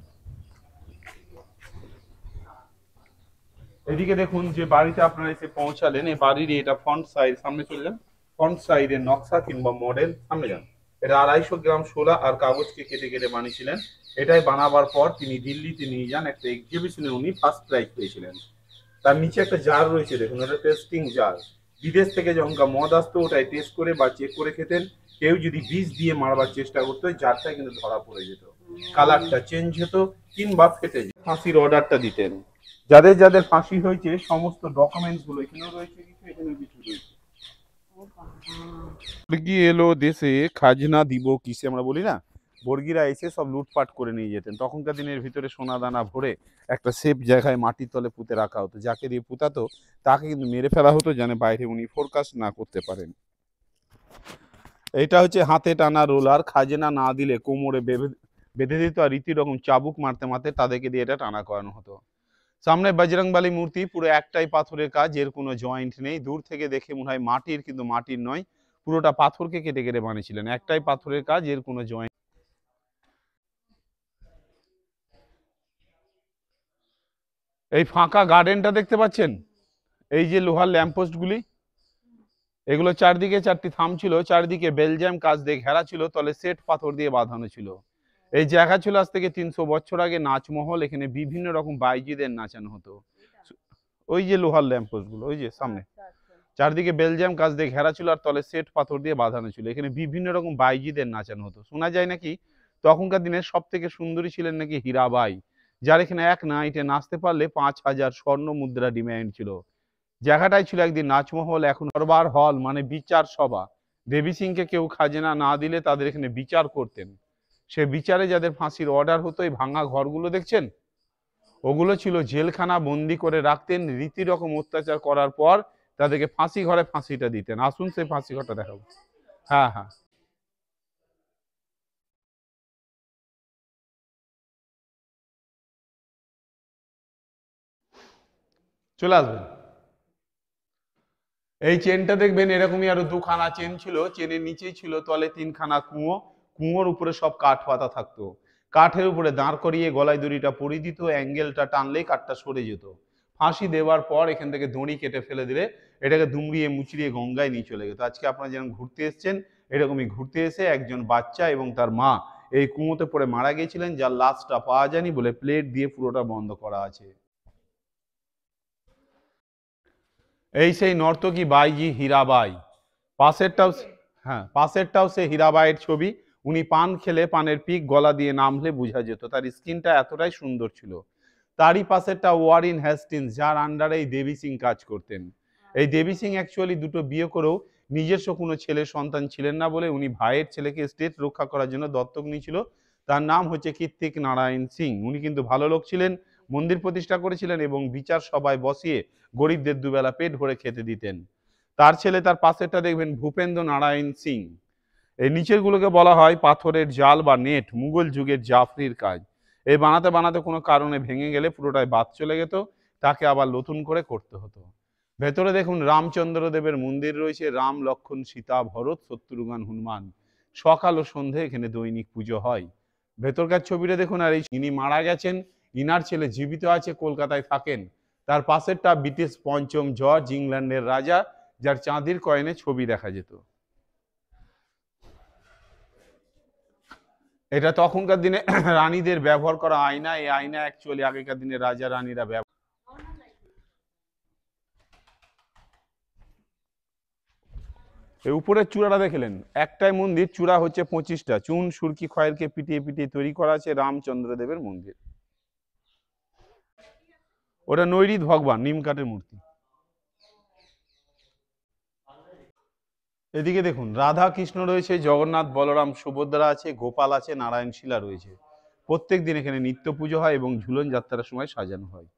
Speaker 5: এদিকে দেখুন, যে বাড়িতে আপনারা এসে পৌঁছালেন, এই বাড়ির এটা ফ্রন্ট সাইড, সামনে চলে যান। ফ্রন্ট সাইডের নকশা কিংবা মডেল, সামনে যান। এটা 250 গ্রাম শোলা আর কাগজকে কেটে কেটে বানিয়েছিলেন। এটাই বানাবার পর তিনি দিল্লিতে নিয়ে যান, একটা এক্সিবিশনে উনি ফার্স্ট প্রাইজ পেয়েছিলেন। তার নিচে একটা জার রয়েছে, দেখুন, এটা টেস্টিং জার। বিদেশ থেকে যখন মদ আসতো, ওটাই টেস্ট করে বা চেক করে খেতেন। কেউ যদি বিষ দিয়ে মারবার চেষ্টা করতো, জারটা কিন্তু ধরা পড়ে যেত, কালারটা চেঞ্জ হতো কিংবা ফেটে যেত। ফাঁসির অর্ডারটা দিতেন। যাদের যাদের ফাঁসি হয়েছে সমস্ত ডকুমেন্টস গুলো এখানেও রয়েছে, কিছু এখানেও কিছু রয়েছে। বর্গী এলো দেশে খাজনা দিব কিসে, আমরা বলি না, বর্গীরা এসে সব লুটপাট করে নিয়ে যেতেন। তখনকার দিনের ভিতরে সোনা দানা ভরে একটা সেফ জায়গায় মাটির তলে পুঁতে রাখা হতো। যাকে দিয়ে পুঁতাতো তাকে কিন্তু মেরে ফেলা হতো, যেন বাইরে উনি ফোরকাস্ট না করতে পারেন। এটা হচ্ছে হাতে টানা রোলার। খাজনা না দিলে কোমরে বেঁধে দিত, আর রীতি রকম চাবুক মারতে মারতে তাদেরকে দিয়ে এটা টানা করানো হতো। সামনে বজরংবলী মূর্তি, পুরো একটাই পাথরের কাজ, এর কোনো জয়েন্ট নেই। দূর থেকে দেখে মনে হয় মাটির, কিন্তু মাটির নয়, পুরোটা পাথরকে কেটে কেটে বানিয়েছিলেন। একটাই পাথরের কাজ, এর কোনো জয়েন্ট। এই ফাঁকা গার্ডেনটা দেখতে পাচ্ছেন, এই যে লোহার ল্যাম্পপোস্টগুলি, এগুলো চারদিকে 4টি থাম ছিল, চারদিকে বেলজিয়াম কাজ দিয়ে ঘেরা ছিল, তলে সেট পাথর দিয়ে বাঁধানো ছিল। এই জায়গা ছিল আজ থেকে 300 বছর আগে নাচমহল। এখানে বিভিন্ন রকম বাইজিদের নাচানো হতো। ওই যে লোহার ল্যাম্পপোস্ট গুলো, ওই যে সামনে, চারদিকে বেলজিয়াম কাজ দিয়ে ঘেরা ছিল আর তলে সেট পাথর দিয়ে বাঁধানো ছিল। এখানে বিভিন্ন রকম বাইজিদের নাচানো হতো। শোনা যায় নাকি তখনকার দিনে সব থেকে সুন্দরী ছিলেন নাকি হীরাবাই, যার এখানে এক নাইটে নাচতে পারলে 5000 স্বর্ণ মুদ্রা ডিমান্ড ছিল। জায়গাটাই ছিল একদিন নাচমহল, এখন দরবার হল, মানে বিচার সভা। দেবী সিংকে কেউ খাজনা না দিলে তাদের এখানে বিচার করতেন। সে বিচারে যাদের ফাঁসির অর্ডার হতো, এই ভাঙা ঘরগুলো দেখছেন, ওগুলো ছিল জেলখানা, বন্দি করে রাখতেন। রীতি রকম অত্যাচার করার পর তাদেরকে ফাঁসি ঘরে ফাঁসিটা দিতেন। আসুন সেই ফাঁসি ঘরটা দেখাবো। হ্যাঁ হ্যাঁ, চলে আসবেন। এই চেনটা দেখবেন, এরকমই আরো 2খানা চেন ছিল। চেনের নিচেই ছিল তলে 3খানা কুয়ো। কুয়োর উপরে সব কাঠ পাতা থাকতো। কাঠের উপরে দাঁড় করিয়ে গলায় দড়িটা পরিয়ে দিত, অ্যাঙ্গেলটা টানলেই কাঠটা সরে যেত। ফাঁসি দেওয়ার পর এখান থেকে দড়ি কেটে ফেলে দিলে এটাকে দুমড়িয়ে মুচড়িয়ে গঙ্গায় নিয়ে চলে যেত। আজকে আপনারা যেমন ঘুরতে এসছেন, এরকমই ঘুরতে এসে একজন বাচ্চা এবং তার মা এই কুয়োতে পড়ে মারা গিয়েছিলেন, যার লাশটা পাওয়া যায়নি বলে প্লেট দিয়ে পুরোটা বন্ধ করা আছে। এই সেই নর্তকী বাইজি হীরাবাই। পাশেরটাও, হ্যাঁ, পাশেরটাও সে হীরাবাইয়ের ছবি। উনি পান খেলে পানের পিক গলা দিয়ে নামলে বোঝা যেত, তার স্কিনটা এতটাই সুন্দর ছিল। তারই পাশেরটা ওয়ারিন হ্যাস্টিন্স, যার আন্ডারে এই দেবী সিং কাজ করতেন। এই দেবী সিং অ্যাকচুয়ালি 2টো বিয়ে করেও নিজস্ব কোনো ছেলে সন্তান ছিলেন না বলে উনি ভাইয়ের ছেলেকে স্টেট রক্ষা করার জন্য দত্তক নিয়েছিল। তার নাম হচ্ছে কীর্তিক নারায়ণ সিং। উনি কিন্তু ভালো লোক ছিলেন, মন্দির প্রতিষ্ঠা করেছিলেন এবং বিচার সভায় বসিয়ে গরিবদের দুবেলা পেট ভরে খেতে দিতেন। তার ছেলে, তার পাশেরটা দেখবেন, ভূপেন্দ্র নারায়ণ সিং। এই নিচের গুলোকে বলা হয় পাথরের জাল বা নেট, মুঘল যুগের জাফরির কাজ। এই বানাতে বানাতে কোনো কারণে ভেঙে গেলে পুরোটাই বাদ চলে যেত, তাকে আবার নতুন করে করতে হতো। ভেতরে দেখুন রামচন্দ্র দেবের মন্দির রয়েছে। রাম, লক্ষণ, সীতা, ভরত, শত্রুঘ্ন, হনুমান। সকাল ও সন্ধে এখানে দৈনিক পুজো হয়। ভেতরকার ছবিটা দেখুন। আর এই ইনি মারা গেছেন, ইনার ছেলে জীবিত আছে, কলকাতায় থাকেন। তার পাশেরটা ব্রিটিশ পঞ্চম জর্জ, ইংল্যান্ডের রাজা, যার চাঁদির কয়েনে ছবি দেখা যেত। এটা তখনকার দিনে রানীদের ব্যবহার করা আয়না। এই আয়না অ্যাকচুয়ালি আগেকার দিনে রাজা রানীরা ব্যবহার। এই উপরের চূড়াটা দেখলেন, একটাই মন্দির, চূড়া হচ্ছে 25টা, চুন সুরকি খয়েরকে পিটিয়ে পিটিয়ে তৈরি করা আছে রামচন্দ্র দেবের মন্দির। ওটা নৈরিত ভগবান, নিম কাঠের মূর্তি। এদিকে দেখুন, রাধা কৃষ্ণ রয়েছে, জগন্নাথ বলরাম সুভদ্রা আছে, গোপাল আছে, নারায়ণ শিলা রয়েছে। প্রত্যেক দিন এখানে নিত্য পুজো হয় এবং ঝুলন যাত্রার সময় সাজানো হয়।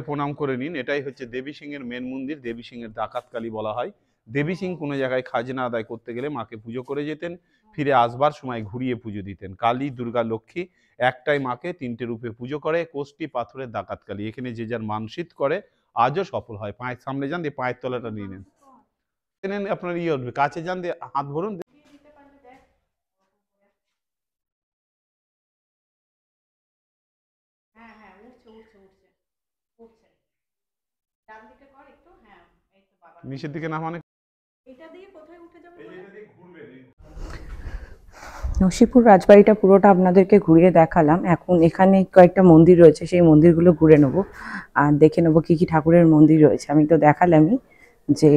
Speaker 5: প্রণাম করে নিন। এটাই হচ্ছে দেবী সিংহের মেন মন্দির। দেবী সিংহের ডাকাতকালী বলা হয়। দেবী সিং কোনো জায়গায় খাজনা আদায় করতে গেলে মাকে পুজো করে যেতেন, ফিরে আসবার সময় ঘুরিয়ে পুজো দিতেন। কালী, দুর্গা, লক্ষ্মী একটাই মাকে 3টে রূপে পুজো করে। কোষ্টি পাথরের ডাকাতকালী, এখানে যে যার মানসিক করে আজও সফল হয়। পায়ের সামনে যান, দিয়ে পায়ের তলাটা নিয়ে নেন, আপনার ইয়ে উঠবে। কাছে যান, দিয়ে হাত ভরুন।
Speaker 3: হ্যাঁ হ্যাঁ, উঠছে উঠছে উঠছে উঠছে। ডান দিকে কর একটু, হ্যাঁ এই তো বাবা।
Speaker 5: নিচের দিকে নামানো।
Speaker 3: এটা দিয়ে কোথায় উঠে যাবে?
Speaker 2: নসিপুর রাজবাড়িটা পুরোটা আপনাদেরকে ঘুরিয়ে দেখালাম। এখন এখানে কয়েকটা মন্দির রয়েছে, সেই মন্দিরগুলো ঘুরে নেবো আর দেখে নেবো কী কী ঠাকুরের মন্দির রয়েছে। আমি তো দেখালামই যে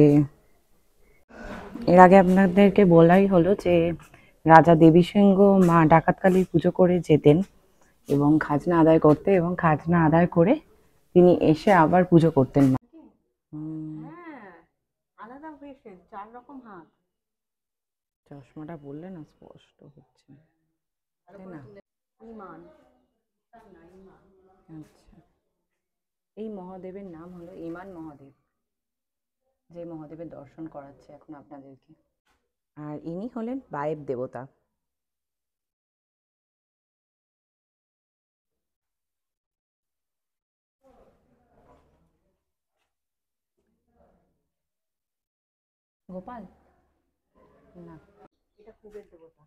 Speaker 2: এর আগে আপনাদেরকে বলাই হলো যে রাজা দেবী সিংহ মা ডাকাতকালীর পুজো করে যেতেন এবং খাজনা আদায় করতে, এবং খাজনা আদায় করে তিনি এসে আবার পুজো করতেন না।
Speaker 3: হ্যাঁ, আলাদা হয়েছে, 4 রকম হাত।
Speaker 2: চশমাটা বললে না স্পষ্ট হচ্ছে না, তাই না?
Speaker 3: ইমান।
Speaker 2: আচ্ছা, এই মহাদেবের নাম হলো ইমান মহাদেব, যে মহাদেবের দর্শন করাচ্ছে এখন আপনাদেরকে। আর ইনি হলেন বায়েব দেবতা। গোপাল না,
Speaker 3: এটা কুবের দেবতা।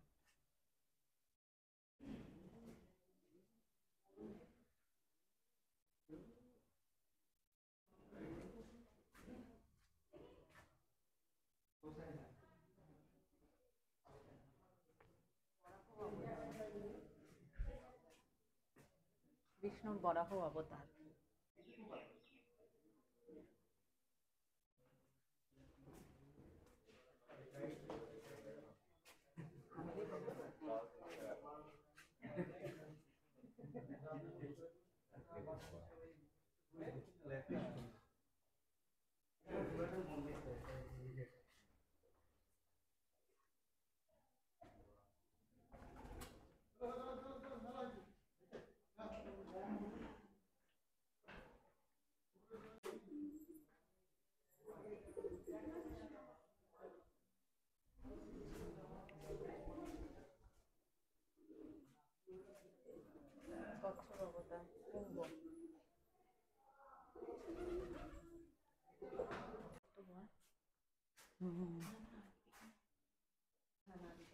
Speaker 3: বিষ্ণুর বরাহ অবতার। কচ্ছপ অবতার, কুম্ভ।
Speaker 2: সমস্ত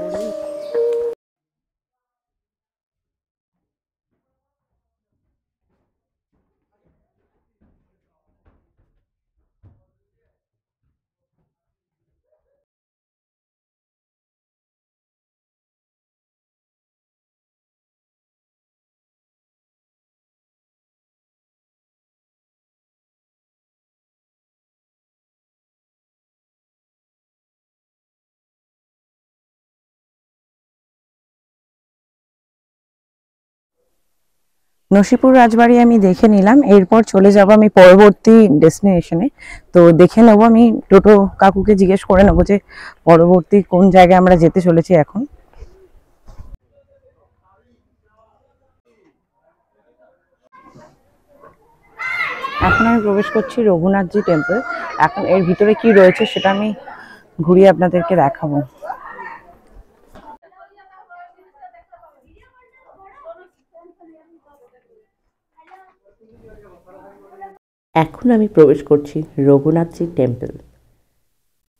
Speaker 2: দড়ি। নসিপুর রাজবাড়ি আমি দেখে নিলাম, এরপর চলে যাব আমি পরবর্তী ডেস্টিনেশনে। তো দেখে নেবো, আমি টোটো কাকুকে জিজ্ঞেস করে নেবো যে পরবর্তী কোন জায়গায় আমরা যেতে চলেছি এখন। এখন আমি প্রবেশ করছি রঘুনাথজি টেম্পল। এখন এর ভিতরে কি রয়েছে সেটা আমি ঘুরিয়ে আপনাদেরকে দেখাবো।
Speaker 1: এখন আমি প্রবেশ করছি রঘুনাথজি টেম্পল।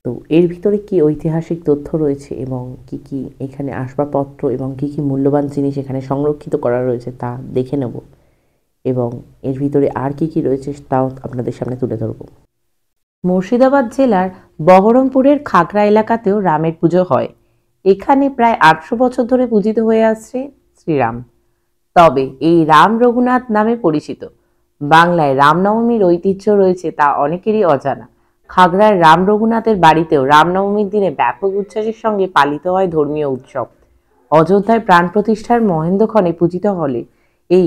Speaker 1: তো এর ভিতরে কি ঐতিহাসিক তথ্য রয়েছে এবং কি কি এখানে আসবাবপত্র এবং কি কি মূল্যবান জিনিস এখানে সংরক্ষিত করা রয়েছে তা দেখে নেব, এবং এর ভিতরে আর কি কি রয়েছে তাও আপনাদের সামনে তুলে ধরব। মুর্শিদাবাদ জেলার বহরমপুরের খাগড়া এলাকাতেও রামের পুজো হয়। এখানে প্রায় 800 বছর ধরে পূজিত হয়ে আসছে শ্রীরাম। তবে এই রাম রঘুনাথ নামে পরিচিত। বাংলায় রামনবমীর ঐতিহ্য রয়েছে তা অনেকেরই অজানা। খাগড়ার রাম রঘুনাথের বাড়িতেও রামনবমীর দিনে ব্যাপক উচ্ছ্বাসের সঙ্গে পালিত হয় ধর্মীয় উৎসব। অযোধ্যায় প্রাণ প্রতিষ্ঠার মহেন্দ্রক্ষণে পূজিত হলে এই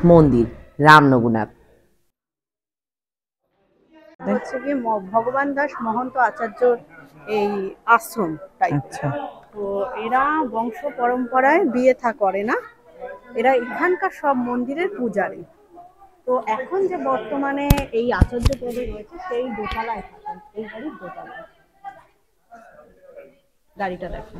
Speaker 1: মন্দির রাম রঘুনাথ।
Speaker 3: হচ্ছে গিয়ে ভগবান দাস মহন্ত আচার্যর এই আশ্রম টাইপ।
Speaker 2: আচ্ছা,
Speaker 3: তো এরা বংশ পরম্পরায় বিয়ে থা করে না, এরা এখানকার সব মন্দিরের পূজারী। তো এখন যে বর্তমানে এই আচার্য পদে রয়েছে সেই দোতলায় থাকেন, এই বাড়ির দোতলায়। গাড়িটা দেখেন।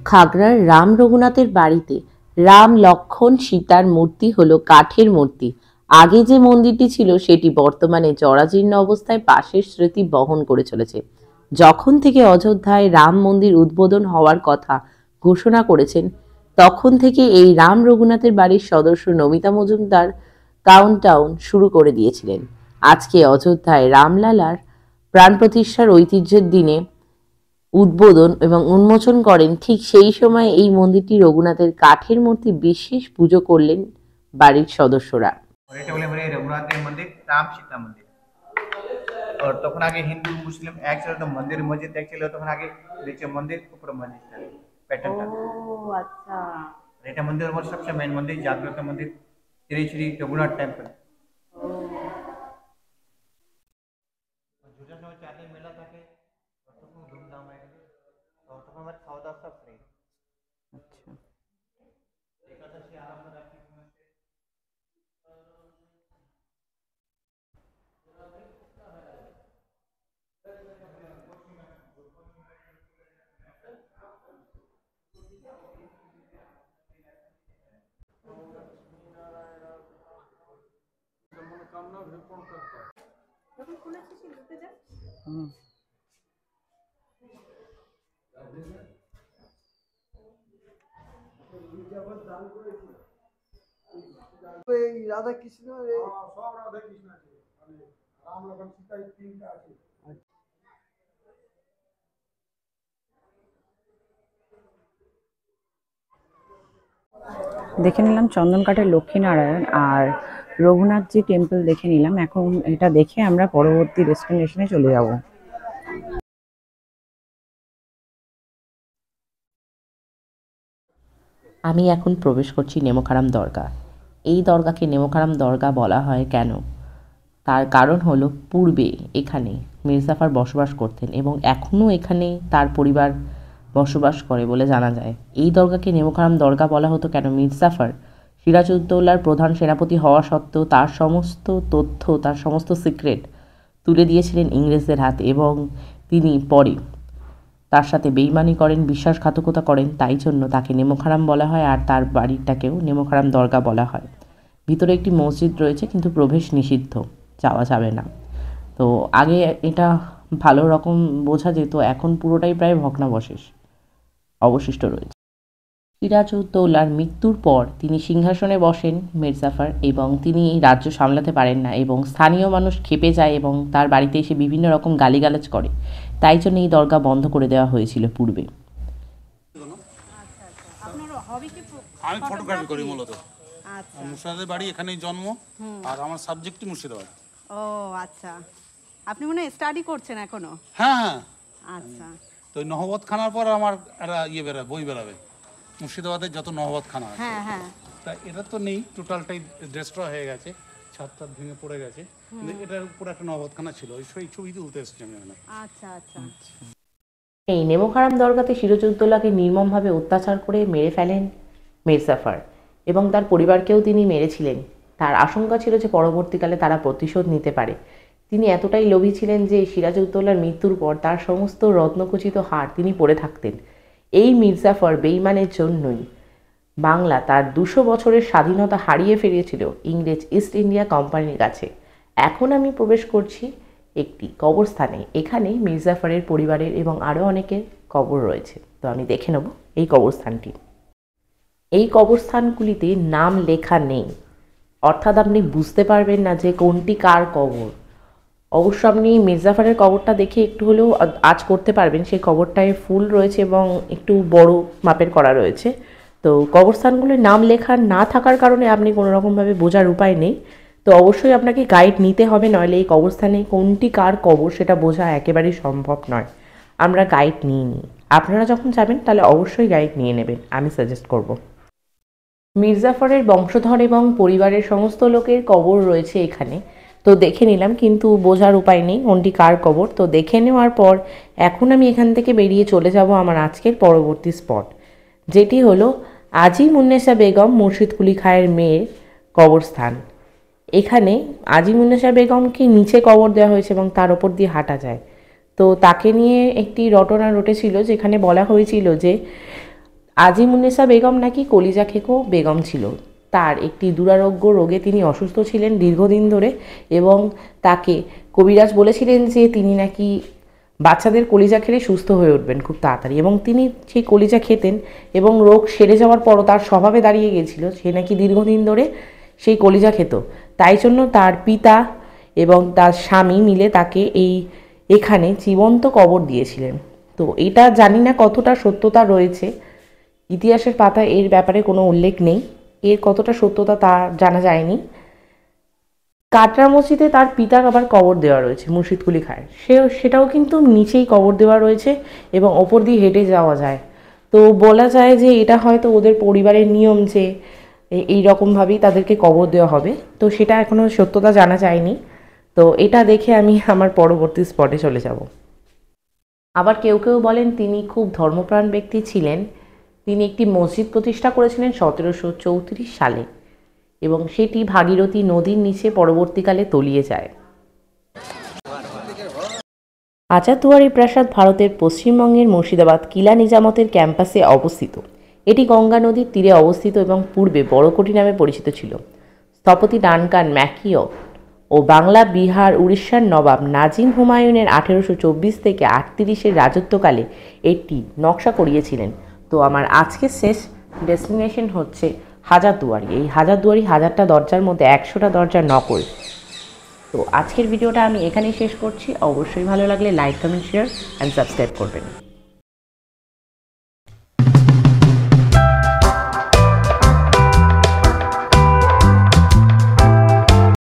Speaker 1: খাগড়ার রাম রঘুনাথের বাড়িতে রাম লক্ষ্মণ সীতার মূর্তি হলো কাঠের মূর্তি। আগে যে মন্দিরটি ছিল সেটি বর্তমানে জরাজীর্ণ অবস্থায় পাশের স্মৃতি বহন করে চলেছে। যখন থেকে অযোধ্যায় রাম মন্দির উদ্বোধন হওয়ার কথা ঘোষণা করেছেন, তখন থেকে এই রাম রঘুনাথের বাড়ির সদস্য নমিতা মজুমদার কাউন্টডাউন শুরু করে দিয়েছিলেন। আজকে অযোধ্যায় রামলালার প্রাণ প্রতিষ্ঠার ঐতিহ্যের দিনে উদ্বোধন এবং উন্মোচন করেন। ঠিক সেই সময় এই মন্দিরটি রঘুনাথের কাঠের মূর্তি বিশেষ পুজো করলেন বাড়ির সদস্যরা।
Speaker 6: और এটা বলে रघुनाथ देव मंदिर राम सीता मंदिर। और তখন আগে হিন্দু মুসলিম এক ছিল, তো মন্দির মসজিদ এক ছিল, তখন আগে নিচে মন্দির উপরে মসজিদ ছিল প্যাটার্নটা।
Speaker 3: আচ্ছা,
Speaker 6: এটা মন্দির আমার সবচেয়ে মেন মন্দির, জাগ্রত মন্দির, শ্রী শ্রী রঘুনাথ টেম্পল। দুটার সময় চারদিন মেলা থাকে, তখন ধুমধাম হয়, তখন আমার খাওয়া দাওয়া সব ফ্রি।
Speaker 2: আচ্ছা।
Speaker 6: একাদশী আরম্ভ রাখি
Speaker 2: হুম।
Speaker 7: এই রাধা কৃষ্ণ সব রাধা কৃষ্ণ আছে, মানে রাম লক্ষ্মণ সীতা এই তিনটা আছে।
Speaker 2: দেখে নিলাম চন্দনকাঠের লক্ষ্মীনারায়ণ আর রঘুনাথজি টেম্পল দেখে নিলাম। এখন এটা দেখে আমরা পরবর্তী ডেস্টিনেশনে চলে যাব।
Speaker 1: আমি এখন প্রবেশ করছি নেমোখারাম দরগা। এই দরগাকে নেমোখারাম দরগা বলা হয় কেন, তার কারণ হলো পূর্বে এখানে মির্জাফর বসবাস করতেন এবং এখনও এখানে তার পরিবার বসবাস করে বলে জানা যায়। এই দরগাকে নেমোখারাম দরগা বলা হতো কেন, মির্জাফর সিরাজউদ্দৌলার প্রধান সেনাপতি হওয়া সত্ত্বেও তার সমস্ত তথ্য, তার সমস্ত সিক্রেট তুলে দিয়েছিলেন ইংরেজদের হাতে এবং তিনি পরে তার সাথে বেইমানি করেন, বিশ্বাসঘাতকতা করেন, তাই জন্য তাকে নেমোখারাম বলা হয় আর তার বাড়িটাকেও নেমোখারাম দরগা বলা হয়। ভিতরে একটি মসজিদ রয়েছে কিন্তু প্রবেশ নিষিদ্ধ, যাওয়া যাবে না। তো আগে এটা ভালো রকম বোঝা যেত, এখন পুরোটাই প্রায় ভগ্নাবশেষ অবশিষ্ট রয়েছে। সিরাজউদ্দৌলার মৃত্যুর পর তিনি সিংহাসনে বসেন মির্জাফর এবং তিনি রাজ্য সামলাতে পারেন না এবং স্থানীয় মানুষ ক্ষেপে যায় এবং তার বাড়িতে এসে বিভিন্ন রকম গালিগালাজ করে, তাই জন্য এই দরগা বন্ধ করে দেওয়া হয়েছিল পূর্বে।
Speaker 3: আপনার হবি কি?
Speaker 8: আমি ফটোগ্রাফি করি মূলত।
Speaker 3: আচ্ছা,
Speaker 8: মুর্শিদাবাদের বাড়ি, এখানেই জন্ম, আর আমার সাবজেক্টই মুর্শিদাবাদ।
Speaker 3: ও আচ্ছা, আপনি মনে হয় স্টাডি করছেন এখনো?
Speaker 8: হ্যাঁ হ্যাঁ,
Speaker 3: আচ্ছা,
Speaker 8: তো ওই নহবত খানার পর আমার একটা বই বেরাবে মুর্শিদাবাদের যত নহবত খানা আছে।
Speaker 3: হ্যাঁ হ্যাঁ,
Speaker 8: তা এটা তো নেই, টোটালটাই ডিস্ট্রয় হয়ে গেছে, ছাদ টাদ ভেঙে পড়ে গেছে, কিন্তু এটার উপর একটা নহবত খানা ছিল, ওই ছবি তুলতে এসেছি আমি এখানে।
Speaker 3: আচ্ছা আচ্ছা।
Speaker 1: এই নেমোখারাম দরগাতে সিরাজউদ্দৌলাকে নির্মমভাবে অত্যাচার করে মেরে ফেলেন মির্জাফর এবং তার পরিবারকেও তিনি মেরেছিলেন। তার আশঙ্কা ছিল যে পরবর্তীকালে তারা প্রতিশোধ নিতে পারে। তিনি এতটাই লোভী ছিলেন যে সিরাজউদ্দৌলার মৃত্যুর পর তার সমস্ত রত্নখচিত হার তিনি পরে থাকতেন। এই মির্জাফর বেইমানের জন্যই বাংলা তার 200 বছরের স্বাধীনতা হারিয়ে ফিরেছিল ইংরেজ ইস্ট ইন্ডিয়া কোম্পানির কাছে। এখন আমি প্রবেশ করছি একটি কবরস্থানে। এখানে মির্জাফরের পরিবারের এবং আরও অনেকের কবর রয়েছে। তো আমি দেখে নেব এই কবরস্থানটি। এই কবরস্থানগুলিতে নাম লেখা নেই, অর্থাৎ আপনি বুঝতে পারবেন না যে কোনটি কার কবর। অবশ্য আপনি মির্জাফরের কবরটা দেখে একটু হলেও আঁচ করতে পারবেন, সেই কবরটায় ফুল রয়েছে এবং একটু বড় মাপের করা রয়েছে। তো কবরস্থানগুলোর নাম লেখা না থাকার কারণে আপনি কোনো রকমভাবে বোঝার উপায় নেই। তো অবশ্যই আপনাকে গাইড নিতে হবে, নইলে এই কবরস্থানে কোনটি কার কবর সেটা বোঝা একেবারেই সম্ভব নয়। আমরা গাইড নিইনি। আপনারা যখন যাবেন তাহলে অবশ্যই গাইড নিয়ে নেবেন, আমি সাজেস্ট করব। মির্জাফরের বংশধর এবং পরিবারের সমস্ত লোকের কবর রয়েছে এখানে। তো দেখে নিলাম, কিন্তু বোঝার উপায় নেই কোনটি কার কবর। তো দেখে নেওয়ার পর এখন আমি এখান থেকে বেরিয়ে চলে যাব আমার আজকের পরবর্তী স্পট, যেটি হলো আজিমুন্নেসা বেগম মুর্শিদ কুলি খাঁয়ের মেয়ের কবরস্থান। এখানে আজিমুন্নেসা বেগমকে নিচে কবর দেওয়া হয়েছে এবং তার ওপর দিয়ে হাঁটা যায়। তো তাকে নিয়ে একটি রটনা রটেছিল, যেখানে বলা হয়েছিল যে আজিমুন্নেসা বেগম নাকি কলিজা খেকো বেগম ছিল। তার একটি দুরারোগ্য রোগে তিনি অসুস্থ ছিলেন দীর্ঘদিন ধরে, এবং তাকে কবিরাজ বলেছিলেন যে তিনি নাকি বাচ্চাদের কলিজা খেলে সুস্থ হয়ে উঠবেন খুব তাড়াতাড়ি, এবং তিনি সেই কলিজা খেতেন এবং রোগ সেরে যাওয়ার পরও তার স্বভাবে দাঁড়িয়ে গিয়েছিল সে নাকি দীর্ঘদিন ধরে সেই কলিজা খেত। তাই জন্য তার পিতা এবং তার স্বামী মিলে তাকে এখানে জীবন্ত কবর দিয়েছিলেন। তো এটা জানি না কতটা সত্যতা রয়েছে, ইতিহাসের পাতায় এর ব্যাপারে কোনো উল্লেখ নেই, এর কতটা সত্যতা তা জানা যায়নি। কাটরা মসজিদে তার পিতার আবার কবর দেওয়া রয়েছে মুর্শিদ কুলি খাঁয়ের, সেটাও কিন্তু নিচেই কবর দেওয়া রয়েছে এবং ওপর দিয়ে হেঁটে যাওয়া যায়। তো বলা যায় যে এটা হয়তো ওদের পরিবারের নিয়ম যে এই রকমভাবেই তাদেরকে কবর দেওয়া হবে। তো সেটা এখনও সত্যতা জানা যায়নি। তো এটা দেখে আমি আমার পরবর্তী স্পটে চলে যাব। আবার কেউ কেউ বলেন তিনি খুব ধর্মপ্রাণ ব্যক্তি ছিলেন। তিনি একটি মসজিদ প্রতিষ্ঠা করেছিলেন 1734 সালে, এবং সেটি ভাগীরথী নদীর নিচে পরবর্তীকালে তলিয়ে যায়। আচাতুয়ারি প্রাসাদ ভারতের পশ্চিমবঙ্গের মুর্শিদাবাদ কিলা নিজামতের ক্যাম্পাসে অবস্থিত। এটি গঙ্গা নদীর তীরে অবস্থিত এবং পূর্বে বড়কোটি নামে পরিচিত ছিল। স্থপতি ডানকান ম্যাকিও ও বাংলা, বিহার, উড়িষ্যার নবাব নাজিম হুমায়ুনের 1824 থেকে 38-এর রাজত্বকালে এটি নকশা করিয়েছিলেন। তো আমার আজকের শেষ ডেস্টিনেশন হচ্ছে হাজারদুয়ারি। এই হাজারদুয়ারি 1000টা দরজার মধ্যে 100টা দরজা নকল। তো আজকের ভিডিওটা আমি এখানেই শেষ করছি। অবশ্যই ভালো লাগলে like, comment, share and subscribe করবেন।